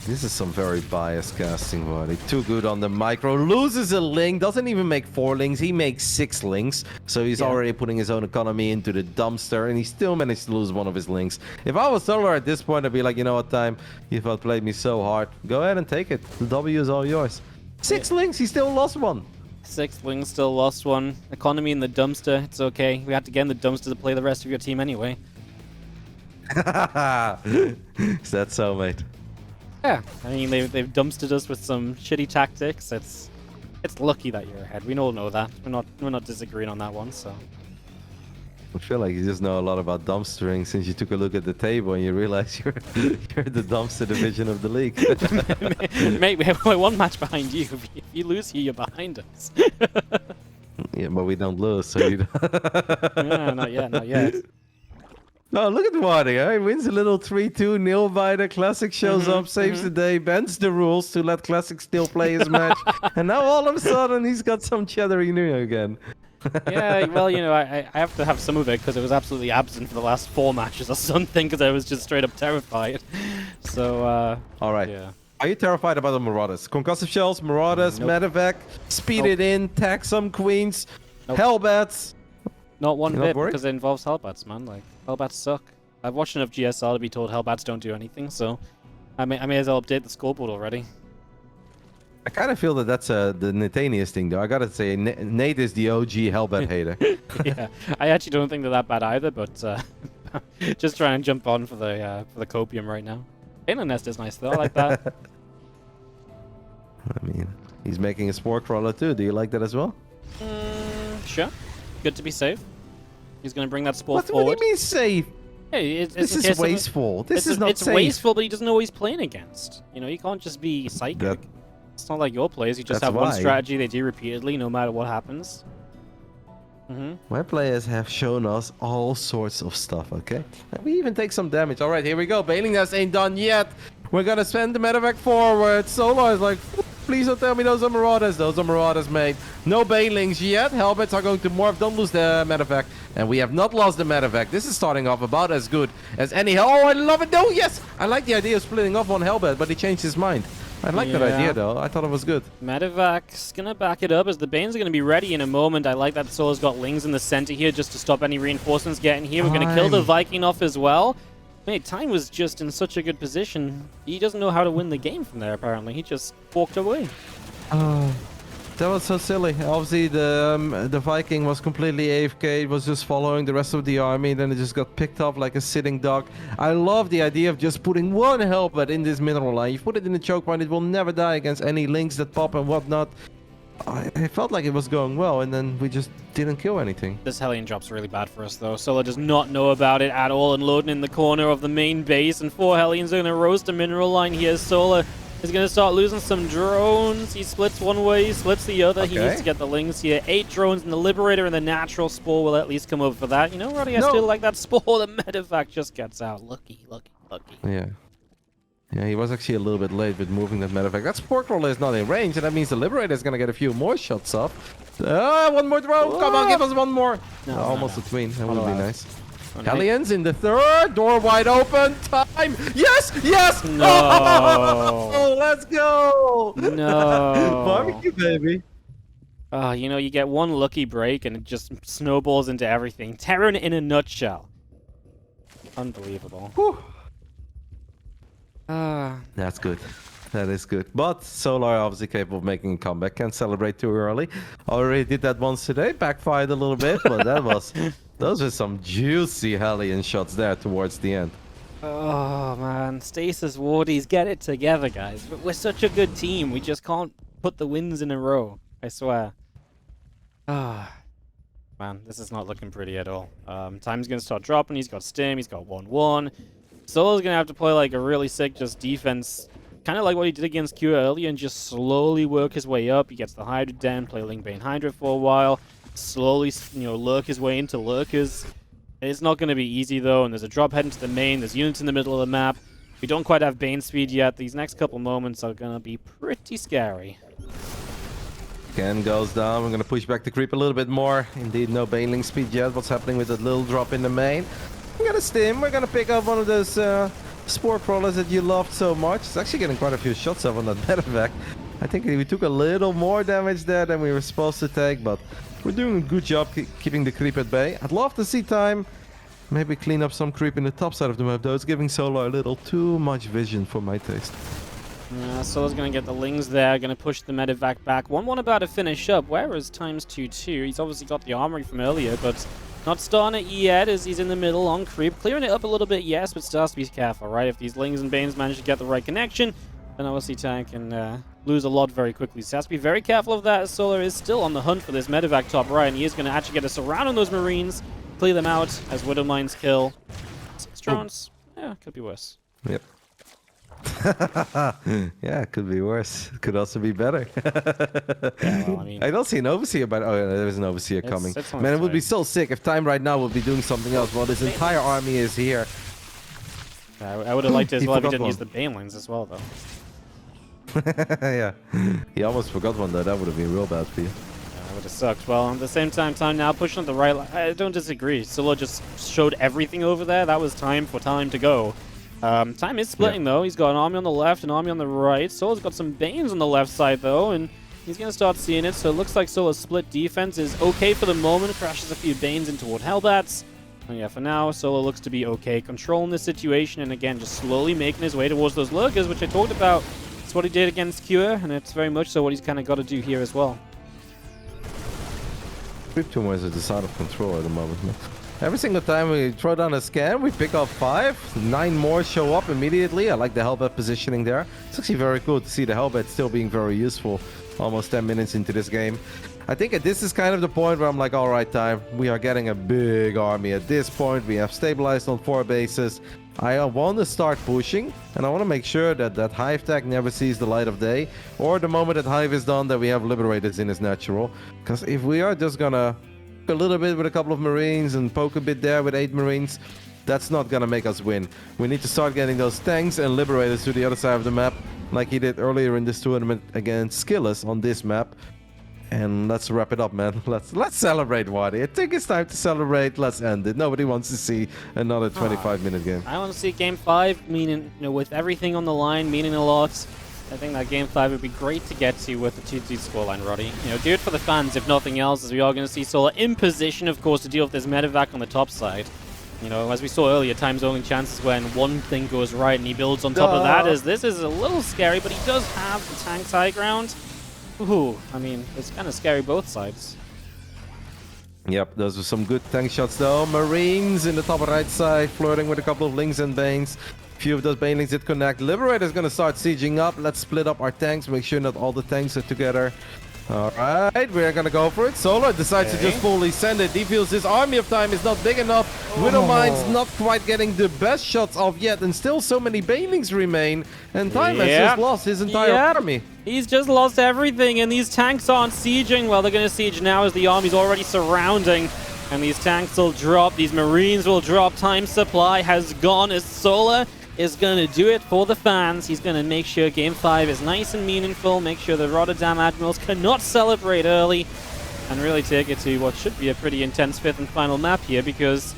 This is some very biased casting, Wardi. Too good on the micro. Loses a ling. Doesn't even make 4 lings. He makes 6 lings. So he's already putting his own economy into the dumpster. And he still managed to lose one of his lings. If I was Solar at this point, I'd be like, you know what, Time? You've outplayed me so hard. Go ahead and take it. The W is all yours. 6 lings. He still lost one. 6 lings, still lost one. Economy in the dumpster. It's okay. We had to get in the dumpster to play the rest of your team anyway. Is that so, mate? Yeah, I mean they've dumpstered us with some shitty tactics. It's lucky that you're ahead. We all know that. We're not disagreeing on that one. So I feel like you just know a lot about dumpstering since you took a look at the table and you realize you're the dumpster division of the league. Mate, we're 1 match behind you. If you lose here, you're behind us. Yeah, but we don't lose, so you. Yeah, not yet, not yet. Oh, look at Wardi, he wins a little 3-2 nil by Classic shows up, saves the day, bends the rules to let Classic still play his match, and now all of a sudden he's got some cheddary new again. Yeah, well, you know, I have to have some of it because it was absolutely absent for the last 4 matches or something because I was just straight up terrified. So, all right. Yeah. Are you terrified about the Marauders? Concussive Shells, Marauders, Medevac, speed it in, tag some queens, Hellbats. Not one bit, because it involves Hellbats, man. Like, Hellbats suck. I've watched enough GSL to be told Hellbats don't do anything, so I may as well update the scoreboard already. I kind of feel that that's the Nathanius thing, though. I gotta say, Nate is the OG Hellbat hater. Yeah, I actually don't think they're that bad either, but just trying to jump on for the copium right now. Inland Nest is nice, though. I like that. I mean, he's making a spore crawler, too. Do you like that as well? Sure. Good to be safe. He's going to bring that spore forward. What do you mean safe? Hey, this is wasteful. This is not safe. It's wasteful, but he doesn't know who he's playing against. You know, you can't just be psychic. It's not like your players. You just have one strategy they do repeatedly, no matter what happens. My players have shown us all sorts of stuff, okay? We even take some damage. All right, here we go. Bailing Nest ain't done yet. We're going to send the medevac forward. Solar is like, please don't tell me those are Marauders. Those are Marauders, mate. No Banelings yet. Hellbats are going to morph. Don't lose the medevac. And we have not lost the medevac. This is starting off about as good as any. Oh, I love it. No, yes. I like the idea of splitting off one Hellbat, but he changed his mind. I like that idea, though. I thought it was good. Medevac's going to back it up as the Banes are going to be ready in a moment. I like that Solar's got Lings in the center here just to stop any reinforcements getting here. We're going to kill the Viking off as well. Mate, Time was just in such a good position. He doesn't know how to win the game from there, apparently. He just walked away. That was so silly. Obviously, the Viking was completely AFK. It was just following the rest of the army. Then it just got picked up like a sitting duck. I love the idea of just putting one helmet in this mineral line. You put it in the choke point, it will never die against any links that pop and whatnot. I felt like it was going well, and then we just didn't kill anything. This Hellion drop's really bad for us, though. Solar does not know about it at all, and loading in the corner of the main base, and 4 Hellions are going to roast a mineral line here. Solar is going to start losing some drones. He splits one way, he splits the other. Okay. He needs to get the lings here. 8 drones, and the Liberator and the Natural Spore will at least come over for that. You know, Roddy, I still like that Spore. The Medevac just gets out. Lucky. Yeah. Yeah, he was actually a little bit late with moving that Medevac. That Spore Crawler is not in range, and that means the Liberator is going to get a few more shots off. One more drone! Whoa. Come on, give us one more! No, almost a tween. That would be nice. Hellions in the third, door wide open, time! Yes! Yes! No! Oh, let's go! No! Barbecue, baby! You know, you get one lucky break and it just snowballs into everything. Terran in a nutshell. Unbelievable. Whew. That's good. That is good. But Solar obviously capable of making a comeback. Can't celebrate too early. Already did that once today. Backfired a little bit, but that was... Those were some juicy Hellion shots there towards the end. Oh, man. Stasis Wardies, get it together, guys. We're such a good team. We just can't put the wins in a row. I swear. Man, this is not looking pretty at all. Time's going to start dropping. He's got Stim. He's got 1-1. Solo's going to have to play like a really sick just defense. Kind of like what he did against Q earlier and just slowly work his way up. He gets the HOLDOUT, play Lingbane Hydra for a while. Slowly, lurk his way into lurkers. It's not going to be easy, though, and there's a drop heading to the main. There's units in the middle of the map. We don't quite have Bane speed yet. These next couple moments are going to be pretty scary. Ken goes down. We're going to push back the creep a little bit more. Indeed, no Baneling speed yet. What's happening with that little drop in the main? We're going to stim. We're going to pick up one of those Spore Crawlers that you loved so much. It's actually getting quite a few shots off on that Medevac. I think we took a little more damage there than we were supposed to take, but we're doing a good job keeping the creep at bay. I'd love to see time maybe clean up some creep in the top side of the map, though. It's giving Solar a little too much vision for my taste. Yeah, Solar's going to get the Lings there, going to push the Medevac back. 1-1 about to finish up, whereas times 2-2. He's obviously got the armory from earlier, but not starting it yet as he's in the middle on creep. Clearing it up a little bit, yes, but still has to be careful, right? If these Lings and Banes manage to get the right connection, then obviously Tank can lose a lot very quickly. So has to be very careful of that, as Solar is still on the hunt for this Medevac top right, and he is going to actually get a surround on those Marines, clear them out as Widow Mines kill. 6 drones. Yeah, could be worse. Yep. Yeah, it could be worse. It could also be better. Yeah, well, I mean, I don't see an Overseer, but there's an Overseer coming. Man, it would be so sick if Time right now would be doing something else while this entire army is here. I would have liked it as well if he didn't use the Banelings as well, though. Yeah, he almost forgot one though. That would have been real bad for you. Yeah, that would have sucked. Well, at the same time, Time now pushing on the right. I don't disagree. Solo just showed everything over there. That was time for Time to go. Time is splitting though. He's got an army on the left, an army on the right. Solo's got some Banes on the left side though, and he's going to start seeing it. So it looks like Solo's split defense is okay for the moment. Crashes a few Banes in toward Hellbats. And yeah, for now, Solo looks to be okay controlling the situation, and again, just slowly making his way towards those lurkers, which I talked about. It's what he did against Cure, and it's very much so what he's kind of got to do here as well. Creep tumors are just out of control at the moment, man. Every single time we throw down a scan, we pick up 5. 9 more show up immediately. I like the Hellbat positioning there. It's actually very cool to see the Hellbat still being very useful almost 10 minutes into this game. I think this is kind of the point where I'm like, all right, Time, we are getting a big army at this point. We have stabilized on 4 bases. I want to start pushing, and I want to make sure that that Hive tech never sees the light of day, or the moment that Hive is done, that we have Liberators in as natural. Because if we are just gonna a little bit with a couple of Marines and poke a bit there with 8 Marines, that's not gonna make us win. We need to start getting those tanks and Liberators to the other side of the map, like he did earlier in this tournament against Skillus on this map. And let's wrap it up, man. Let's celebrate, Wardi. I think it's time to celebrate. Let's end it. Nobody wants to see another 25-minute game. I want to see Game 5, meaning, with everything on the line, meaning a lot. I think that Game 5 would be great to get to with the 2-2 scoreline, Roddy. Do it for the fans, if nothing else, as we are going to see Solar in position, of course, to deal with this Medevac on the top side. As we saw earlier, Time's only chances when one thing goes right and he builds on top of that. As this is a little scary, but he does have the tank's high ground. Ooh, I mean, it's kind of scary both sides. Yep, those were some good tank shots though. Marines in the top right side, flirting with a couple of Lings and Banes. Few of those Banelings did connect. Liberator's gonna start sieging up. Let's split up our tanks, make sure not all the tanks are together. Alright, we're gonna go for it. Solar decides to just fully send it. He feels his army of time is not big enough. Widowmine's not quite getting the best shots off yet, and still so many Banelings remain. And Time has just lost his entire army. He's just lost everything, and these tanks aren't sieging. Well, they're going to siege now as the army's already surrounding. And these tanks will drop, these Marines will drop. Time supply has gone as Solar is going to do it for the fans. He's going to make sure Game 5 is nice and meaningful, make sure the RotterdaM Admirals cannot celebrate early, and really take it to what should be a pretty intense 5th and final map here, because,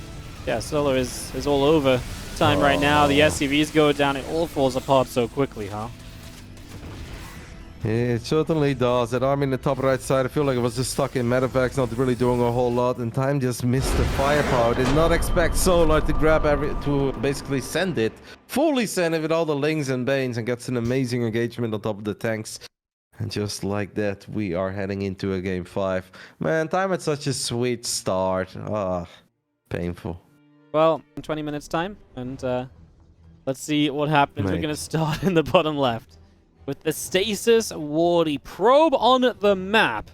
yeah, Solar is all over Time right now. The SCVs go down, it all falls apart so quickly, huh? It certainly does. That army in the top right side, I feel like it was just stuck in medevacs, not really doing a whole lot, and Time just missed the firepower. Did not expect Solar to grab to basically send it, fully send it with all the Lings and Banes, and gets an amazing engagement on top of the tanks. And just like that, we are heading into a Game 5. Man, Time had such a sweet start. Ah, painful. Well, in 20 minutes time, and let's see what happens. We're going to start in the bottom left with the Stasis Wardi probe on the map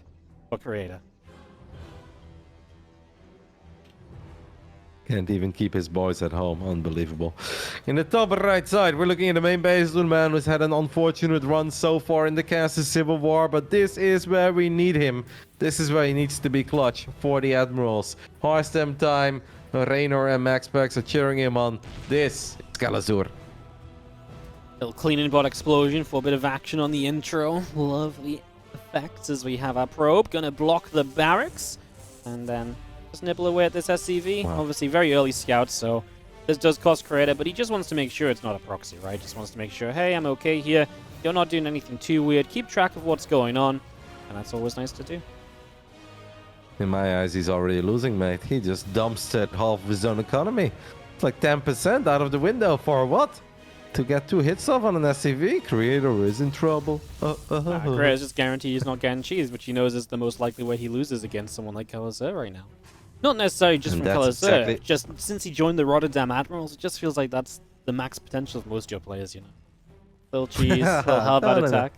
for Creator. Can't even keep his boys at home. Unbelievable. In the top right side, we're looking at the main base. Man who's had an unfortunate run so far in the cast of Civil War, but this is where we need him. This is where he needs to be clutch for the Admirals. Harstem Time, Reynor and MaxPax are cheering him on. This is Kalazur. Little cleaning bot explosion for a bit of action on the intro. Lovely effects as we have our probe. Gonna block the barracks and then just nibble away at this SCV. Wow. Obviously very early scout, so this does cost Creator, but he just wants to make sure it's not a proxy, right? Just wants to make sure, hey, I'm okay here. You're not doing anything too weird. Keep track of what's going on, and that's always nice to do. In my eyes, he's already losing, mate. He just dumpstered half of his own economy. It's like 10% out of the window for what? To get 2 hits off on an SCV? Creator is in trouble. Creator's just guaranteed he's not getting cheese, which he knows is the most likely way he loses against someone like Kalazur right now. Not necessarily just from Kalazur, just since he joined the RotterdaM Admirals, it just feels like that's the max potential of most of your players, you know. Little cheese, little hard bad attack.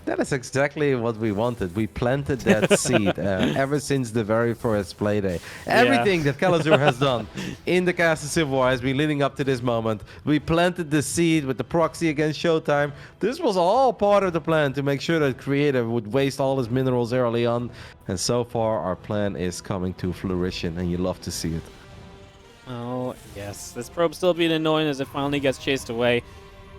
That is exactly what we wanted. We planted that seed ever since the very first playday. Everything that Kalazur has done in the cast of Civil War has been leading up to this moment. We planted the seed with the proxy against Showtime. This was all part of the plan to make sure that Creator would waste all his minerals early on. And so far, our plan is coming to fruition, and you love to see it. Oh, yes. This probe still being annoying as it finally gets chased away.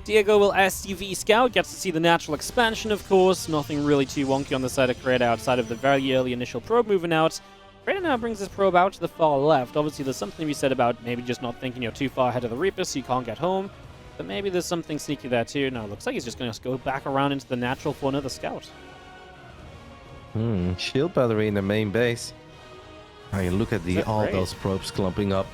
Diego will SCV scout, gets to see the natural expansion, of course. Nothing really too wonky on the side of Creator outside of the very early initial probe moving out. Creator now brings this probe out to the far left. Obviously, there's something to be said about maybe just not thinking you're too far ahead of the Reaper so you can't get home. But maybe there's something sneaky there too. No, it looks like he's just going to go back around into the natural for another scout. Shield battery in the main base. I look at all those probes clumping up.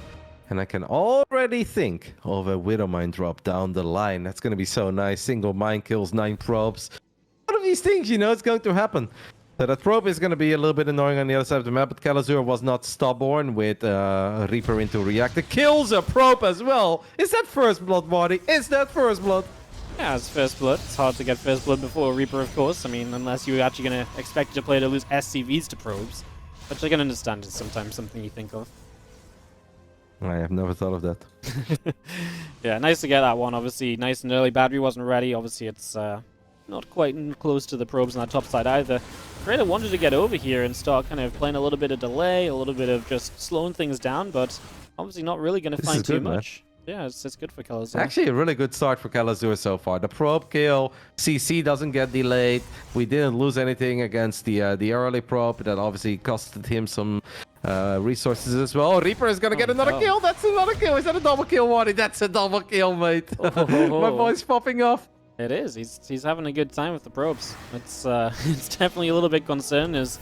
And I can already think of a Widowmine drop down the line. That's going to be so nice. Single mine kills 9 probes. One of these things, you know, it's going to happen. So that probe is going to be a little bit annoying on the other side of the map. But Kalazur was not stubborn with Reaper into Reactor. Kills a probe as well. Is that first blood, Wardi? Is that first blood? Yeah, it's first blood. It's hard to get first blood before a Reaper, of course. I mean, unless you're actually going to expect your player to lose SCVs to probes. Which I can understand is sometimes something you think of. I have never thought of that. Yeah, nice to get that one. Obviously, nice and early. Battery wasn't ready. Obviously, it's not quite close to the probes on that top side either. Creator wanted to get over here and start kind of playing a little bit of delay, a little bit of just slowing things down, but obviously not really going to find too much. Yeah, it's good for Kalazur. Actually, a really good start for Kalazur so far. The probe kill, CC doesn't get delayed. We didn't lose anything against the early probe. That obviously costed him some resources as well. Reaper is going to get another kill. That's another kill. Is that a double kill, Wardi? That's a double kill, mate. My boy's popping off. It is. He's having a good time with the probes. It's definitely a little bit concerning as,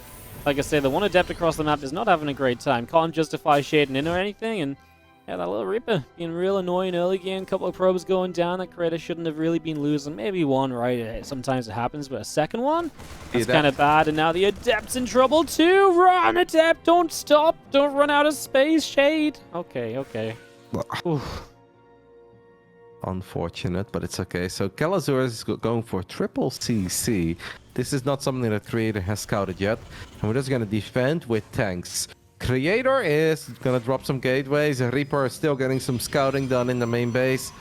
like I say, the one adept across the map is not having a great time. Can't justify shading in or anything, and Yeah, that little Reaper being real annoying early game. Couple of probes going down. That creator shouldn't have really been losing. Maybe one, right? Sometimes it happens, but a second one? That's kind of bad. And now the Adept's in trouble too. Run, Adept! Don't stop! Don't run out of space, Shade! Okay, okay. Oof. Unfortunate, but it's okay. So Calazur is going for triple CC. This is not something that Creator has scouted yet. And we're just going to defend with tanks. Creator is going to drop some gateways. Reaper is still getting some scouting done in the main base.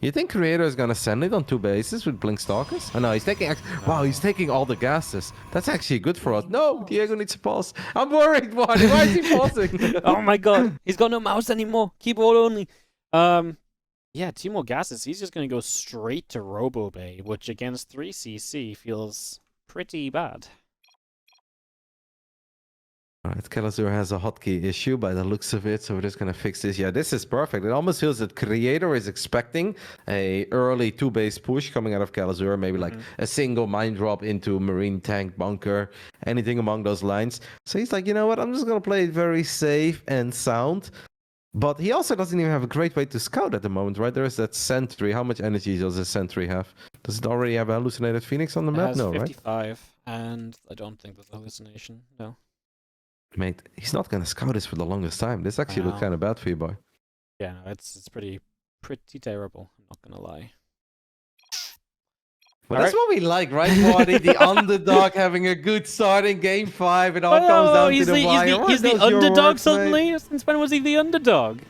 You think Creator is going to send it on 2 bases with Blink Stalkers? Oh no, he's taking... Wow, he's taking all the gases. That's actually good for us. No, Diego needs to pause. I'm worried, Wardi. Why is he pausing? Oh my god, he's got no mouse anymore. Keyboard only. Yeah, 2 more gases. He's just going to go straight to Robo Bay, which against 3cc feels pretty bad. Alright, Calazur has a hotkey issue by the looks of it, so we're just gonna fix this. Yeah, this is perfect. It almost feels that Creator is expecting a early 2-base push coming out of Calazur, maybe like a single mine drop into Marine tank bunker, anything along those lines. So he's like, you know what, I'm just gonna play it very safe and sound. But he also doesn't even have a great way to scout at the moment, right? There is that sentry. How much energy does the sentry have? Does it already have a hallucinated Phoenix on the map? No, 55, right? and I don't think there's a hallucination, no. Mate, he's not going to scout this for the longest time. This actually looked kind of bad for you, boy. Yeah, no, it's pretty terrible. I'm not gonna lie. Well, that's what we like, right, Wardi? The underdog having a good start in Game 5. It all comes down to the wire. He's the underdog suddenly? Since when was he the underdog?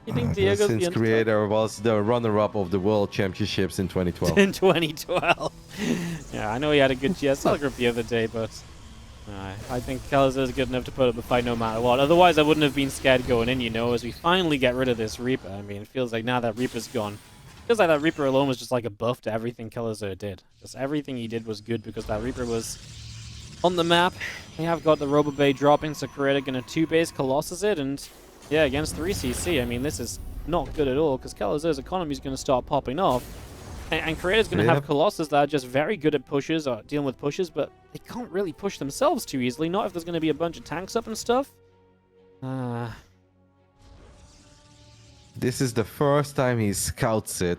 You think Diego's the underdog? Since Creator was the runner-up of the World Championships in 2012. In 2012. Yeah, I know he had a good GSL group the other day, but... I think Calazur is good enough to put up a fight no matter what. Otherwise, I wouldn't have been scared going in, you know, as we finally get rid of this Reaper. I mean, it feels like now that Reaper's gone, it feels like that Reaper alone was just like a buff to everything Calazur did. Just everything he did was good because that Reaper was on the map. We have got the Robo Bay dropping, so Creator gonna 2-base Colossus it, and yeah, against 3cc, I mean, this is not good at all because Calazur's economy is gonna start popping off. And Creator's going to have Colossus that are just very good at pushes, or dealing with pushes, but they can't really push themselves too easily, not if there's going to be a bunch of tanks up and stuff. This is the first time he scouts it.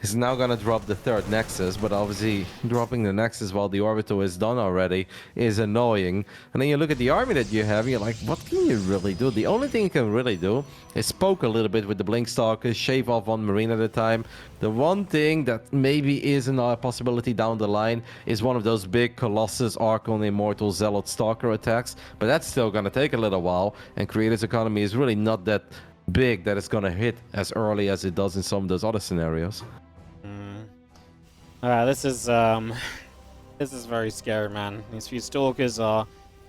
He's now going to drop the 3rd Nexus, but obviously dropping the Nexus while the Orbital is done already is annoying. And then you look at the army that you have, and you're like, what can you really do? The only thing you can really do is poke a little bit with the Blink Stalkers, shave off 1 Marine at a time. The one thing that maybe is a possibility down the line is one of those big Colossus, Archon, Immortal, Zealot, Stalker attacks, but that's still going to take a little while, and Creator's economy is really not that big that it's going to hit as early as it does in some of those other scenarios. This is very scary, man. These few Stalkers are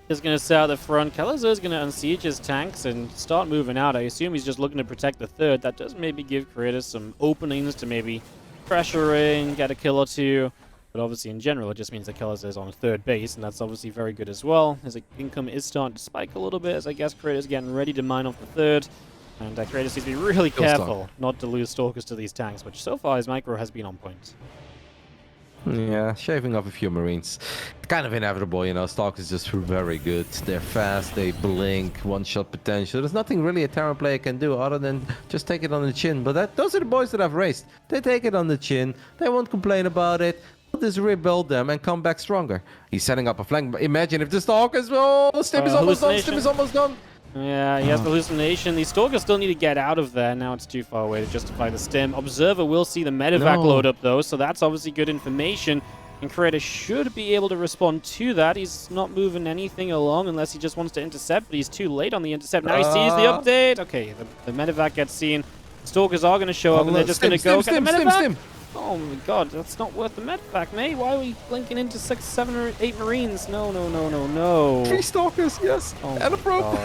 just going to stay out the front. Calazur is going to unsiege his tanks and start moving out. I assume he's just looking to protect the 3rd. That does maybe give Creator some openings to maybe pressure in, get a kill or 2. But obviously, in general, it just means that Calazur is on 3rd base, and that's obviously very good as well. His income is starting to spike a little bit, as I guess Creator's getting ready to mine off the 3rd. And Creator needs to be really careful not to lose Stalkers to these tanks, which so far his micro has been on point. Yeah, shaving off a few Marines. Kind of inevitable, you know. Stalkers just very good. They're fast, they blink, one-shot potential. There's nothing really a Terran player can do other than just take it on the chin. But those are the boys that I've raced. They take it on the chin. They won't complain about it. They'll just rebuild them and come back stronger. He's setting up a flank. Imagine if the Stalkers... Oh, Stim is almost done. Stim is almost done. Yeah, he has the hallucination. These Stalkers still need to get out of there. Now it's too far away to justify the stim. Observer will see the medevac load up, though, so that's obviously good information. And Creator should be able to respond to that. He's not moving anything along unless he just wants to intercept, but he's too late on the intercept. Now he sees the update. Okay, the medevac gets seen. Stalkers are going to show up, and they're just going to go get the medevac. Oh my god, that's not worth the medevac, mate. Why are we blinking into 6, 7, or 8 Marines? No, no, no, no, no. 3 Stalkers, yes. Oh and a probe.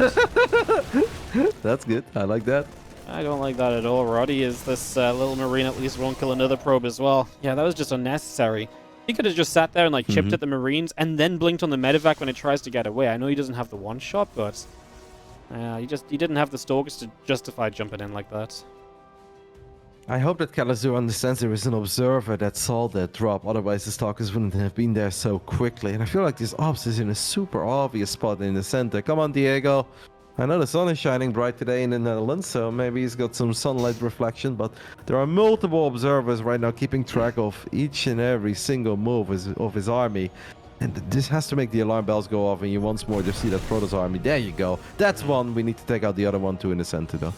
That's good. I like that. I don't like that at all. Roddy is this little Marine at least won't kill another probe as well. Yeah, that was just unnecessary. He could have just sat there and like chipped at the Marines and then blinked on the medevac when it tries to get away. I know he doesn't have the one-shot, but he didn't have the Stalkers to justify jumping in like that. I hope that Calazur understands there is an observer that saw that drop, otherwise the Stalkers wouldn't have been there so quickly. And I feel like this Ops is in a super obvious spot in the center. Come on, Diego. I know the sun is shining bright today in the Netherlands, so maybe he's got some sunlight reflection, but there are multiple observers right now keeping track of each and every single move of his army. And this has to make the alarm bells go off, and you once more just see that Protoss army. There you go. That's one. We need to take out the other one too in the center, though.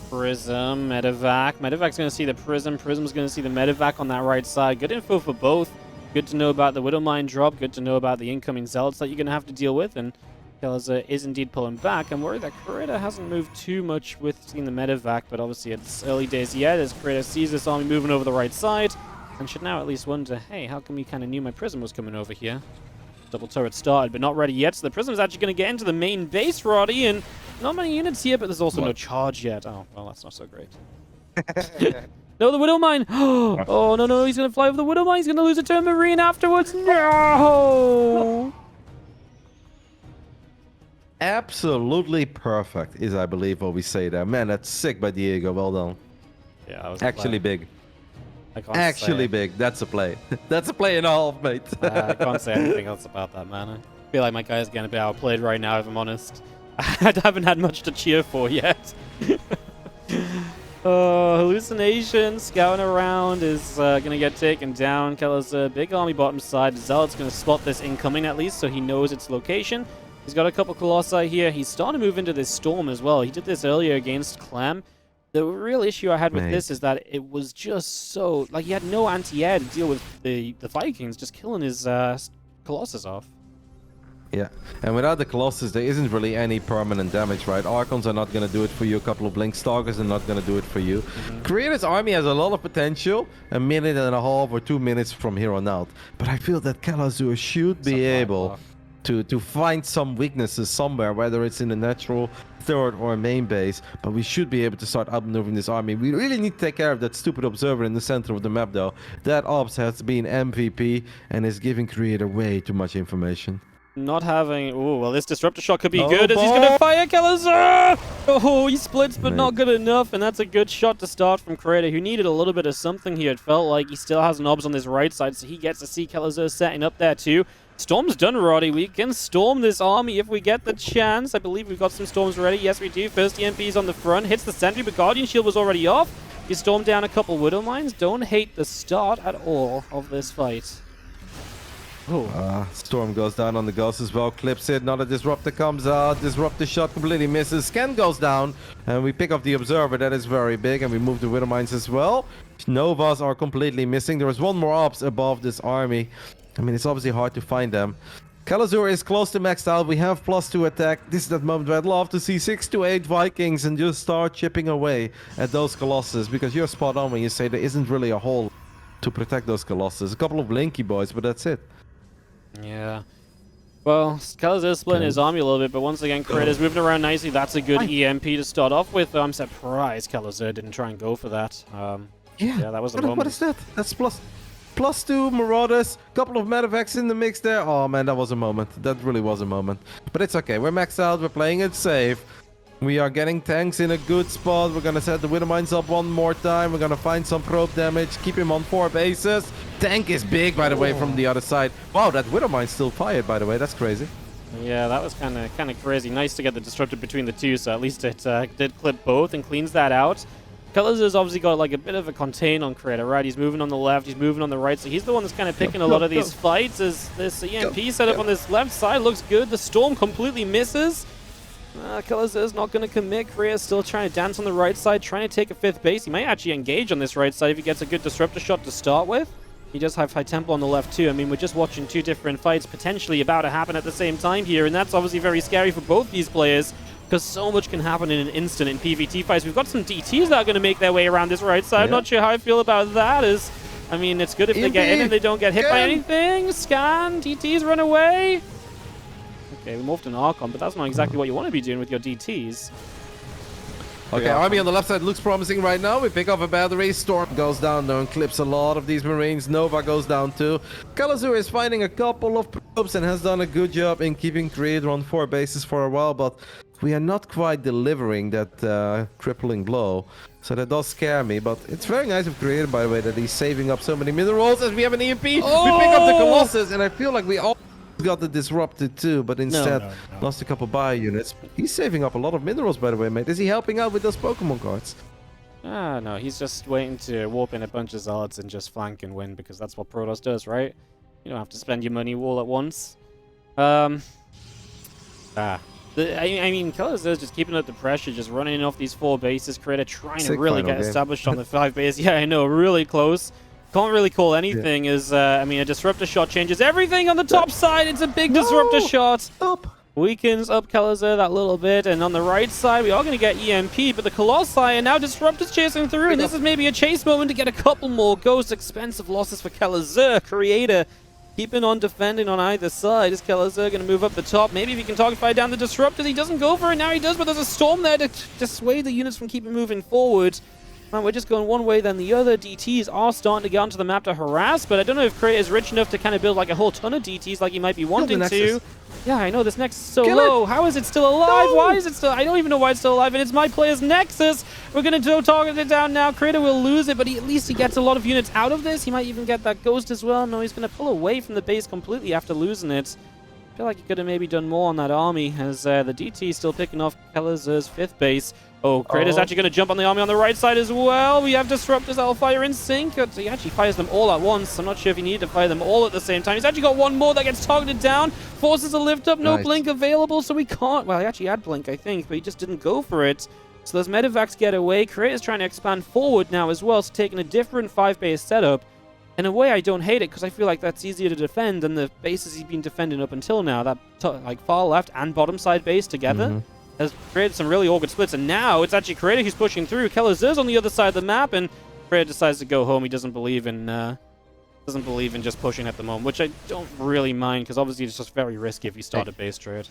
Prism, Medevac. Medevac's going to see the Prism. Prism's going to see the Medevac on that right side. Good info for both. Good to know about the Widow Mine drop. Good to know about the incoming Zealots that you're going to have to deal with. And Kelazur is indeed pulling back. I'm worried that Creator hasn't moved too much with seeing the Medevac, but obviously it's early days yet as Creator sees this army moving over the right side. And should now at least wonder, hey, how come we kind of knew my Prism was coming over here? Double turret started, but not ready yet. So the Prism's actually going to get into the main base, Roddy, and not many units here, but there's also no charge yet. Oh, well, that's not so great. No, the Widow Mine! Oh, no, he's going to fly over the Widow Mine. He's going to lose a turn Marine afterwards. No! Absolutely perfect is, I believe, what we say there. Man, that's sick by Diego. Well done. Yeah, that was actually big. Actually big. That's a play. That's a play and a half, mate. I can't say anything else about that, man. I feel like my guy is going to be outplayed right now, if I'm honest. I haven't had much to cheer for yet. Hallucination scouting around is going to get taken down. Kelazur, big army bottom side. Zealot's going to spot this incoming at least, so he knows its location. He's got a couple Colossi here. He's starting to move into this Storm as well. He did this earlier against Clem. The real issue I had with this is that it was just so... Like, he had no anti-air to deal with the Vikings, just killing his Colossus off. Yeah, and without the Colossus, there isn't really any permanent damage, right? Archons are not going to do it for you. A couple of Blink Stalkers are not going to do it for you. Creator's army has a lot of potential, a minute and a half or 2 minutes from here on out. But I feel that Kelazur should be able to find some weaknesses somewhere, whether it's in the natural third or main base, but we should be able to start outmaneuvering this army. We really need to take care of that stupid observer in the center of the map, though. That ops has been MVP and is giving Creator way too much information. Not having... Oh, well, this Disruptor shot could be good as he's going to fire Kelazur! Oh, he splits, but not good enough, and that's a good shot to start from Creator, who needed a little bit of something here. It felt like he still has knobs on this right side, so he gets to see Kelazur setting up there too. Storm's done, Roddy. We can storm this army if we get the chance. I believe we've got some storms ready. Yes, we do. First EMP's on the front. Hits the sentry, but Guardian Shield was already off. You stormed down a couple Widow Mines. Don't hate the start at all of this fight. Storm goes down on the Ghost as well. Clips it. Another Disruptor comes out. Disruptor shot completely misses. Scan goes down. And we pick up the Observer. That is very big. And we move the Widow Mines as well. Novas are completely missing. There is one more ops above this army. I mean, it's obviously hard to find them. Kelazur is close to maxed out. We have +2 attack. This is that moment where I'd love to see 6 to 8 Vikings and just start chipping away at those Colossus, because you're spot on when you say there isn't really a hole to protect those Colossus. A couple of Blinky boys, but that's it. Yeah. Well, Kelazur's splitting his army a little bit, but once again, Creator's moving around nicely. That's a good EMP to start off with. I'm surprised Kelazur didn't try and go for that. Yeah, that was a moment. What is that? That's +2 Marauders, couple of Medevacs in the mix there. Oh man, that was a moment. That really was a moment. But it's okay. We're maxed out. We're playing it safe. We are getting tanks in a good spot. We're going to set the Widow Mines up one more time. We're going to find some probe damage. Keep him on 4 bases. Tank is big, by the way, from the other side. Wow, that Widow Mine's still fired, by the way. That's crazy. Yeah, that was kind of crazy. Nice to get the Disruptor between the two, so at least it did clip both and cleans that out. Kelazur's obviously got like a bit of a contain on Creator, right? He's moving on the left, he's moving on the right, so he's the one that's kind of picking a lot of these fights. As this EMP setup on this left side looks good. The Storm completely misses. Kelazur's not going to commit. Creator's still trying to dance on the right side, trying to take a 5th base. He might actually engage on this right side if he gets a good Disruptor shot to start with. He does have High Temple on the left too. I mean, we're just watching 2 different fights potentially about to happen at the same time here, and that's obviously very scary for both these players, because so much can happen in an instant in PvT fights. We've got some DTs that are going to make their way around this right side. I'm not sure how I feel about that. I mean, it's good if they get in and they don't get hit by anything. Scan, DTs run away. Okay, we moved an Archon, but that's not exactly what you want to be doing with your DTs. Okay, army on the left side looks promising right now. We pick up a battery. Storm goes down there and clips a lot of these Marines. Nova goes down too. Kelazur is finding a couple of probes and has done a good job in keeping Creator on 4 bases for a while, but we are not quite delivering that crippling blow. So that does scare me, but it's very nice of Creator, by the way, that he's saving up so many minerals as we have an EMP. We pick up the Colossus, and I feel like we all got the disrupted too, but instead no. lost a couple bio units. He's saving up a lot of minerals, by the way, mate. Is he helping out with those Pokemon cards? Ah, no, he's just waiting to warp in a bunch of Zealots and just flank and win, because that's what Protoss does, right? You don't have to spend your money all at once. I mean, Colors is just keeping up the pressure, just running off these 4 bases. Creator trying to really get established on the 5 base. Yeah, I know, really close. Can't really call anything as, I mean, a Disruptor shot changes everything on the top side. It's a big Disruptor shot. Stop. Weakens up Kalazar that little bit, and on the right side, we are going to get EMP, but the Colossi and now Disruptor's chasing through, and this is maybe a chase moment to get a couple more ghosts. Expensive losses for Kalazar. Creator keeping on defending on either side. Is Kalazar going to move up the top? Maybe if he can target fire down the Disruptor. He doesn't go for it. Now he does, but there's a Storm there to dissuade the units from keeping moving forward. Man, we're just going one way then the other. DTs are starting to get onto the map to harass, but I don't know if Creator is rich enough to kind of build like a whole ton of DTs like he might be wanting to. Yeah, I know, this Nexus is so low. How is it still alive? No. Why is it still... I don't even know why it's still alive, and it's my player's Nexus. We're going to target it down now. Creator will lose it, but at least he gets a lot of units out of this. He might even get that Ghost as well. No, he's going to pull away from the base completely after losing it. I feel like he could have maybe done more on that army, as the DT is still picking off Kalazar's 5th base. Oh, Creator's actually going to jump on the army on the right side as well. We have Disruptors that will fire in sync. He actually fires them all at once. I'm not sure if he needed to fire them all at the same time. He's actually got one more that gets targeted down. Forces a lift up. No blink available, so we can't... Well, he actually had blink, I think, but he just didn't go for it. So those medevacs get away. Creator's trying to expand forward now as well, so taking a different 5-base setup. In a way, I don't hate it, because I feel like that's easier to defend than the bases he's been defending up until now. That like far left and bottom side base together has created some really awkward splits, and now it's actually Creator who's pushing through. Kalazar's on the other side of the map, and Creator decides to go home. He doesn't believe in just pushing at the moment, which I don't really mind, because obviously it's just very risky if you start a base trade.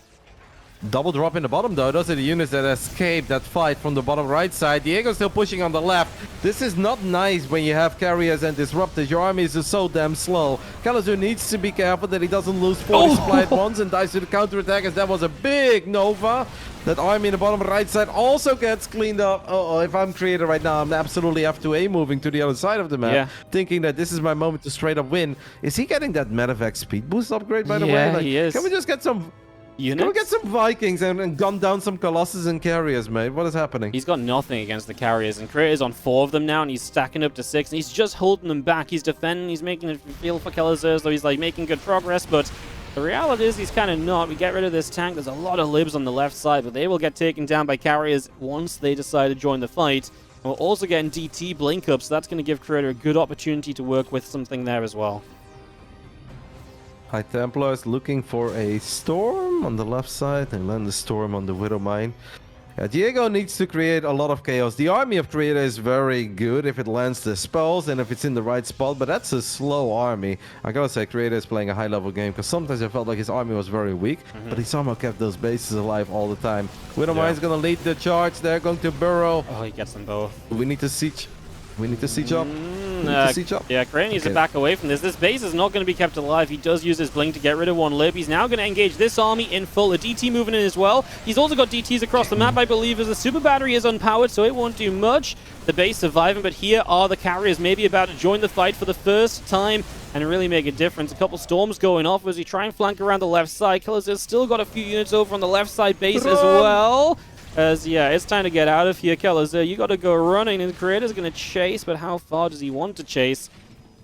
Double drop in the bottom though. Those are the units that escaped that fight from the bottom right side. Diego's still pushing on the left. This is not nice when you have carriers and disruptors. Your army is just so damn slow. Kalazar needs to be careful that he doesn't lose 40 supply at once and dies to the counterattack, as that was a big Nova. That army in the bottom right side also gets cleaned up. Uh-oh, if I'm Creator right now, I'm absolutely F2A moving to the other side of the map, thinking that this is my moment to straight up win. Is he getting that medevac speed boost upgrade, by the way? Like, he is. Can we just get some... Units? Can we get some Vikings and gun down some Colossus and carriers, mate? What is happening? He's got nothing against the carriers, and Creator's on 4 of them now, and he's stacking up to 6, and he's just holding them back. He's defending, he's making it feel for Kalazar, so he's like making good progress, but the reality is he's kind of not. We get rid of this tank. There's a lot of libs on the left side, but they will get taken down by carriers once they decide to join the fight. And we're also getting DT blink up, so that's going to give Creator a good opportunity to work with something there as well. High Templars looking for a Storm on the left side and land the Storm on the Widow Mine. Diego needs to create a lot of chaos. The army of Creator is very good if it lands the spells and if it's in the right spot, but that's a slow army. I gotta say, Creator is playing a high-level game, because sometimes I felt like his army was very weak, but he somehow kept those bases alive all the time. Widow Mine's gonna lead the charge. They're going to burrow. Oh, he gets them both. We need to siege. We need to siege up. Yeah, Creator needs to back away from this. This base is not going to be kept alive. He does use his blink to get rid of one lib. He's now going to engage this army in full. A DT moving in as well. He's also got DTs across the map, I believe, as the super battery is unpowered, so it won't do much. The base surviving, but here are the carriers maybe about to join the fight for the first time and really make a difference. A couple storms going off as he try and flank around the left side. Kalazar's still got a few units over on the left side base as well. As, yeah, it's time to get out of here, Kalazar. You got to go running, and Creator's going to chase, but how far does he want to chase?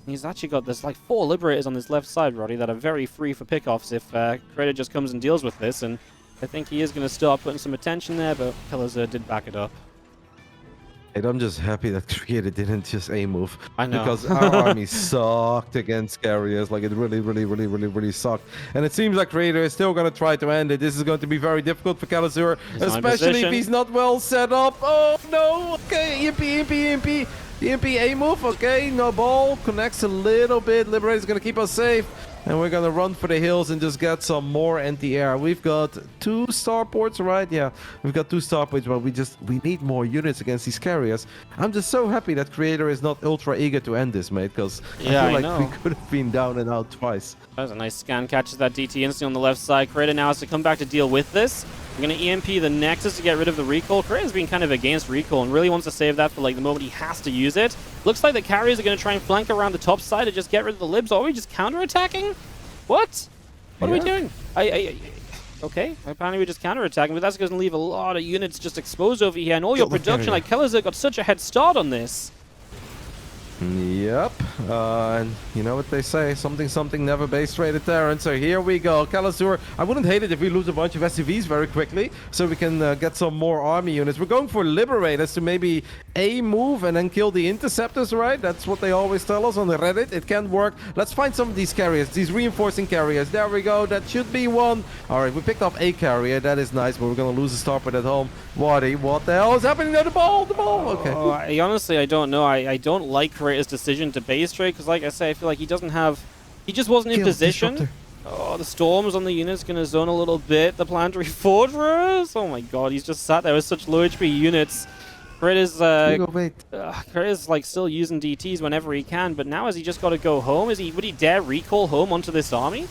He's actually got, there's like 4 Liberators on this left side, Roddy, that are very free for pickoffs if Creator just comes and deals with this, and I think he is going to start putting some attention there, but Kalazar did back it up. And I'm just happy that Creator didn't just A-move. I know. Because our army sucked against carriers. Like, it really sucked. And it seems like Creator is still going to try to end it. This is going to be very difficult for Kalazar, especially if he's not well set up. Oh, no. Okay, EMP. EMP A-move. Okay, no ball. Connects a little bit. Liberator's going to keep us safe. And we're going to run for the hills and just get some more anti-air. We've got 2 starports, right? Yeah, we've got 2 starports, but we need more units against these carriers. I'm just so happy that Creator is not ultra eager to end this, mate, because I feel like we could have been down and out twice. That was a nice scan. Catches that DT instantly on the left side. Creator now has to come back to deal with this. I'm going to EMP the Nexus to get rid of the recall. Creator's been kind of against recall and really wants to save that for like the moment he has to use it. Looks like the carriers are going to try and flank around the top side to just get rid of the libs. Are we just counter-attacking? What? What are we doing? Okay, apparently we're just counterattacking, but that's going to leave a lot of units just exposed over here, and all your production, like Kelazur got such a head start on this. Yep, and you know what they say, something never base rated Terran. So here we go, Kelazur. I wouldn't hate it if we lose a bunch of SCVs very quickly, so we can get some more army units. We're going for Liberators to maybe A move and then kill the Interceptors, right? That's what they always tell us on the Reddit. It can work. Let's find some of these carriers, these reinforcing carriers. There we go, that should be one. All right, we picked up a carrier, that is nice, but we're gonna lose the starport at home. Wardi, what the hell is happening to the ball? Okay. Oh, honestly, I don't know. I don't like Creator's decision to base trade, because like I say, I feel like he doesn't have... He just wasn't in position. Disruptor. Oh, the storms on the unit's going to zone a little bit. The planetary fortress. Oh my god, he's just sat there with such low HP units. Creator's like still using DTs whenever he can, but now has he just got to go home? Would he dare recall home onto this army?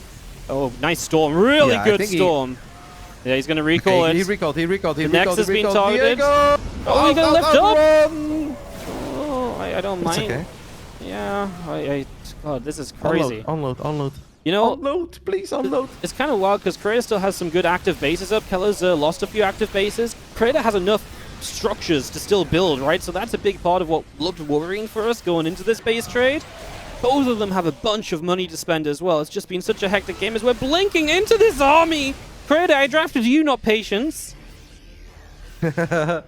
Oh, nice storm. Really good storm. Yeah, he's going to recall it. He recalled. The Nexus being targeted. Oh, he's going to lift up. Oh, I don't mind. Okay. Yeah, God, this is crazy. Unload. You know, unload, please unload. It's kind of wild because Creator still has some good active bases up. Kelazur lost a few active bases. Creator has enough structures to still build, right? So that's a big part of what looked worrying for us going into this base trade. Both of them have a bunch of money to spend as well. It's just been such a hectic game as we're blinking into this army. Creator, I drafted you, not Patience. Okay,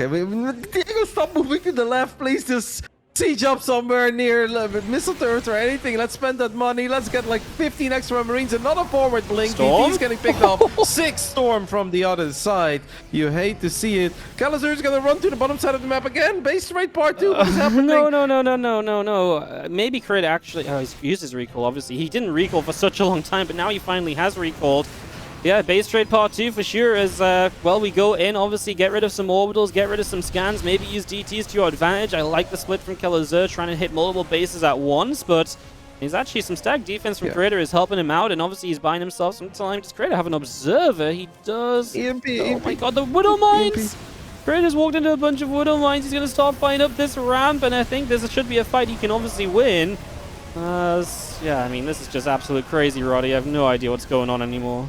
Diego, stop moving to the left, please. Just siege up somewhere near missile turrets or anything. Let's spend that money. Let's get like 15 extra Marines. Another forward blink. He's getting picked up. 6 storm from the other side. You hate to see it. Kelazur is gonna run to the bottom side of the map again. Base trade part 2. What is happening? No. Maybe Creator actually... Oh, he's used his recall, obviously. He didn't recall for such a long time, but now he finally has recalled. Yeah, base trade part 2 for sure as, well, we go in, obviously get rid of some orbitals, get rid of some scans, maybe use DTs to your advantage. I like the split from Kelazur, trying to hit multiple bases at once, but he's actually some stack defense from Creator is helping him out, and obviously he's buying himself some time. Does Creator have an observer? He does. EMP. My god, the Widow Mines! Creator's walked into a bunch of Widow Mines. He's going to start firing up this ramp, and I think this should be a fight he can obviously win. Yeah, I mean, this is just absolute crazy, Roddy. I have no idea what's going on anymore.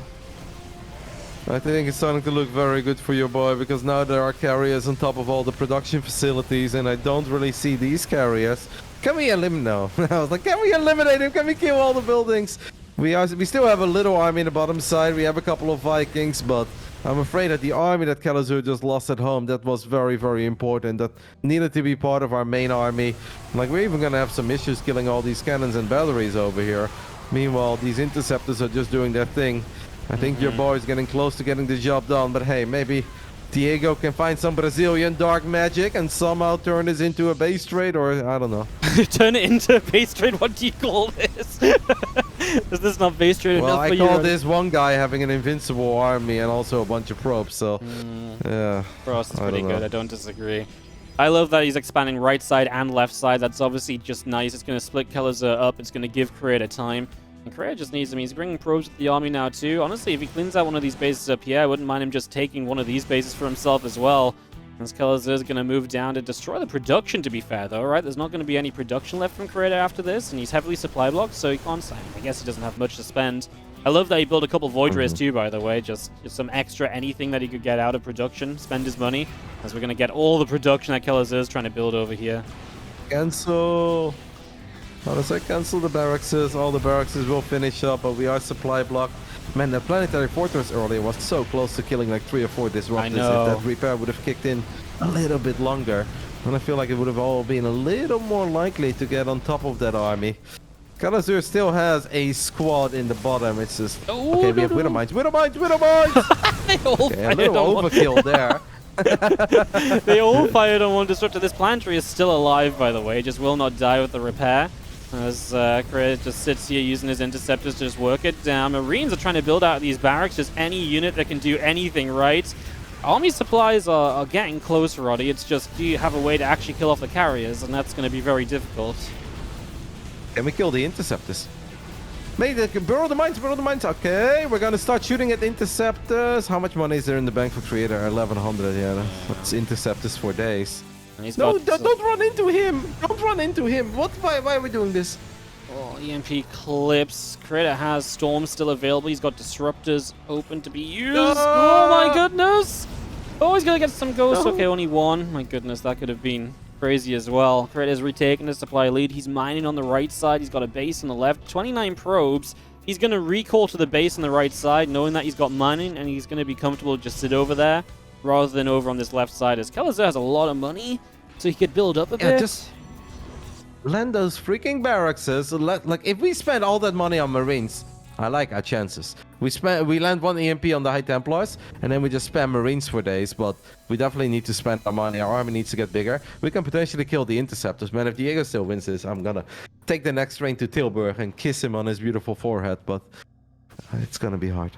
I think it's starting to look very good for your boy, because now there are carriers on top of all the production facilities, and I don't really see these carriers. Can we eliminate? No. I was like, can we eliminate him? Can we kill all the buildings? We still have a little army in the bottom side. We have a couple of Vikings, but I'm afraid that the army that Kelazur just lost at home, that was very, very important. That needed to be part of our main army. Like, we're even going to have some issues killing all these cannons and batteries over here. Meanwhile, these interceptors are just doing their thing. I think your boy is getting close to getting the job done, but hey, maybe Diego can find some Brazilian dark magic and somehow turn this into a base trade, or I don't know. Turn it into a base trade? What do you call this? Is this not base trade enough for you? Well, I call this one guy having an invincible army and also a bunch of probes, so yeah. For us, it's pretty good. I don't disagree. I love that he's expanding right side and left side. That's obviously just nice. It's going to split Kelazur up. It's going to give Creator time. And Creator just needs him. He's bringing probes to the army now too. Honestly, if he cleans out one of these bases up here, I wouldn't mind him just taking one of these bases for himself as well. As Kelazur is going to move down to destroy the production, to be fair though, right? There's not going to be any production left from Creator after this, and he's heavily supply blocked, so he can't... I guess he doesn't have much to spend. I love that he built a couple Void Rays too, by the way. Just some extra anything that he could get out of production, spend his money, as we're going to get all the production that Kelazur is trying to build over here. Cancel. How does I cancel the barracks? All the barracks will finish up, but we are supply blocked. Man, the planetary fortress earlier was so close to killing like 3 or 4 disruptors. I know. If that repair would have kicked in a little bit longer, and I feel like it would have all been a little more likely to get on top of that army. Kelazur still has a squad in the bottom. It's just okay. We have Widow Mines. Widow Mines. Okay, a little overkill there. They all fired on one disruptor. This planetary is still alive, by the way. Just will not die with the repair. As Creator just sits here using his interceptors to just work it down. Marines are trying to build out these barracks, just any unit that can do anything right. Army supplies are getting closer, Roddy. It's just, do you have a way to actually kill off the carriers? And that's going to be very difficult. Can we kill the interceptors? Maybe burrow the mines. Okay, we're going to start shooting at interceptors. How much money is there in the bank for Creator? 1100, yeah. That's interceptors for days. No, don't run into him! Don't run into him! Why are we doing this? Oh, EMP clips. Creator has Storm still available. He's got Disruptors open to be used. Oh my goodness! Oh, he's gonna get some ghosts. Okay, only one. My goodness, that could have been crazy as well. Creator's retaken the supply lead. He's mining on the right side. He's got a base on the left. 29 probes. He's gonna recall to the base on the right side, knowing that he's got mining, and he's gonna be comfortable to just sit over there rather than over on this left side. As Kelazar has a lot of money, so he could build up a bit. Just land those freaking barracks. Like, if we spend all that money on Marines, I like our chances. We land one EMP on the High Templars, and then we just spam Marines for days, but we definitely need to spend our money. Our army needs to get bigger. We can potentially kill the Interceptors. Man, if Diego still wins this, I'm gonna take the next train to Tilburg and kiss him on his beautiful forehead, but it's gonna be hard.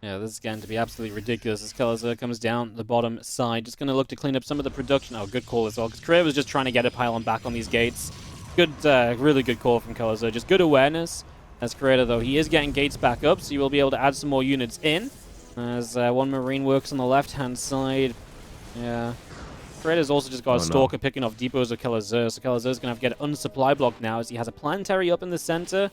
Yeah, this is going to be absolutely ridiculous as Kelazar comes down the bottom side. Just going to look to clean up some of the production. Oh, good call as well, because Creator was just trying to get a pylon back on these gates. Good, really good call from Kelazar. Just good awareness. As Creator, though, he is getting gates back up, so you will be able to add some more units in. As one Marine works on the left-hand side. Yeah. Creator's also just got a Stalker picking off depots of Kelazar, so Kelazar's going to have to get an unsupply block now, as he has a planetary up in the center.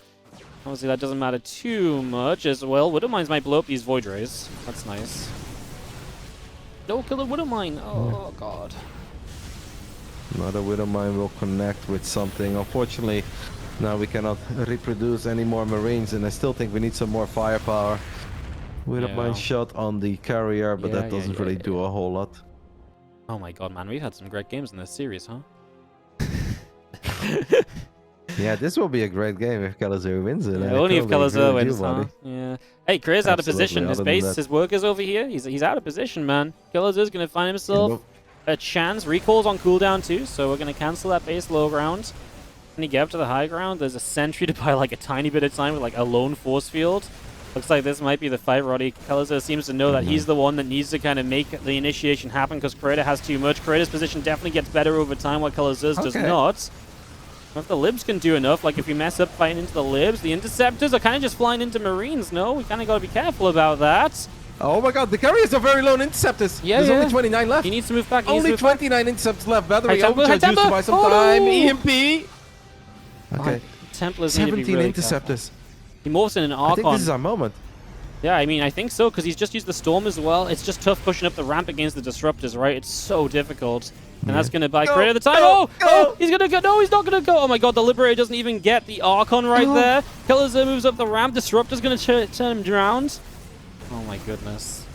Obviously, that doesn't matter too much as well. Widowmines might blow up these Void Rays. That's nice. No, kill a Widowmine. Oh, God. Another Widowmine will connect with something. Unfortunately, now we cannot reproduce any more Marines, and I still think we need some more firepower. Widowmine shot on the carrier, but that doesn't really do a whole lot. Oh my god, man. We've had some great games in this series, huh? Yeah, this will be a great game if Kelazar wins it. Yeah, only if Kelazar wins, huh? Yeah. Hey, Creator's out of position. His base, his workers over here. He's out of position, man. Kelazar's going to find himself a chance. Recall's on cooldown too, so we're going to cancel that base low ground. When you get up to the high ground, there's a sentry to buy like a tiny bit of time with like a lone force field. Looks like this might be the fight, Roddy. Kelazar seems to know that he's the one that needs to kind of make the initiation happen because Creator has too much. Creator's position definitely gets better over time while Kelazar's does not. If the Libs can do enough, like if we mess up fighting into the Libs, the Interceptors are kind of just flying into Marines, no? We kind of got to be careful about that. Oh my god, the carriers are very low on Interceptors. Yeah, There's only 29 left. He needs to move back. Only 29 Interceptors left. Battery overcharge used to buy some time. EMP. Okay. Templars 17 Interceptors. He morphs in an Archon. I think this is our moment. Yeah, I mean, I think so, because he's just used the Storm as well. It's just tough pushing up the ramp against the Disruptors, right? It's so difficult. And that's going to buy Creator the time. Oh, he's going to go. No, he's not going to go. Oh my god, the Liberator doesn't even get the Archon right there. Kelazar moves up the ramp. Disruptor's going to turn him around. Oh my goodness.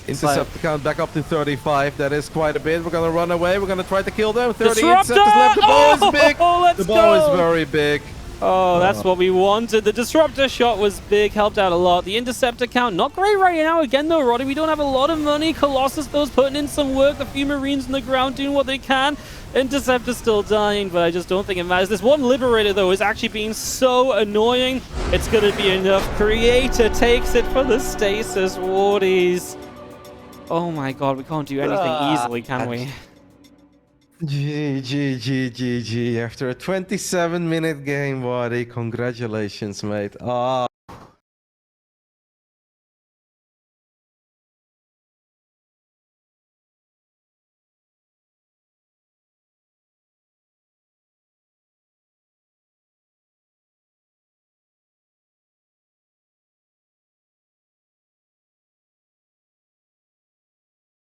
Interceptor count back up to 35. That is quite a bit. We're going to run away. We're going to try to kill them. 30 Disruptor! Interceptors left. The ball is big. Let's the ball is very big. Oh, that's what we wanted. The Disruptor shot was big, helped out a lot. The Interceptor count, not great right now. Again, though, Roddy, we don't have a lot of money. Colossus, though's putting in some work. The few Marines on the ground doing what they can. Interceptor's still dying, but I just don't think it matters. This one Liberator, though, is actually being so annoying. It's going to be enough. Creator takes it for the stasis Wardies. Oh my god, we can't do anything easily, can we? GG. After a 27-minute game, Wardi, congratulations, mate.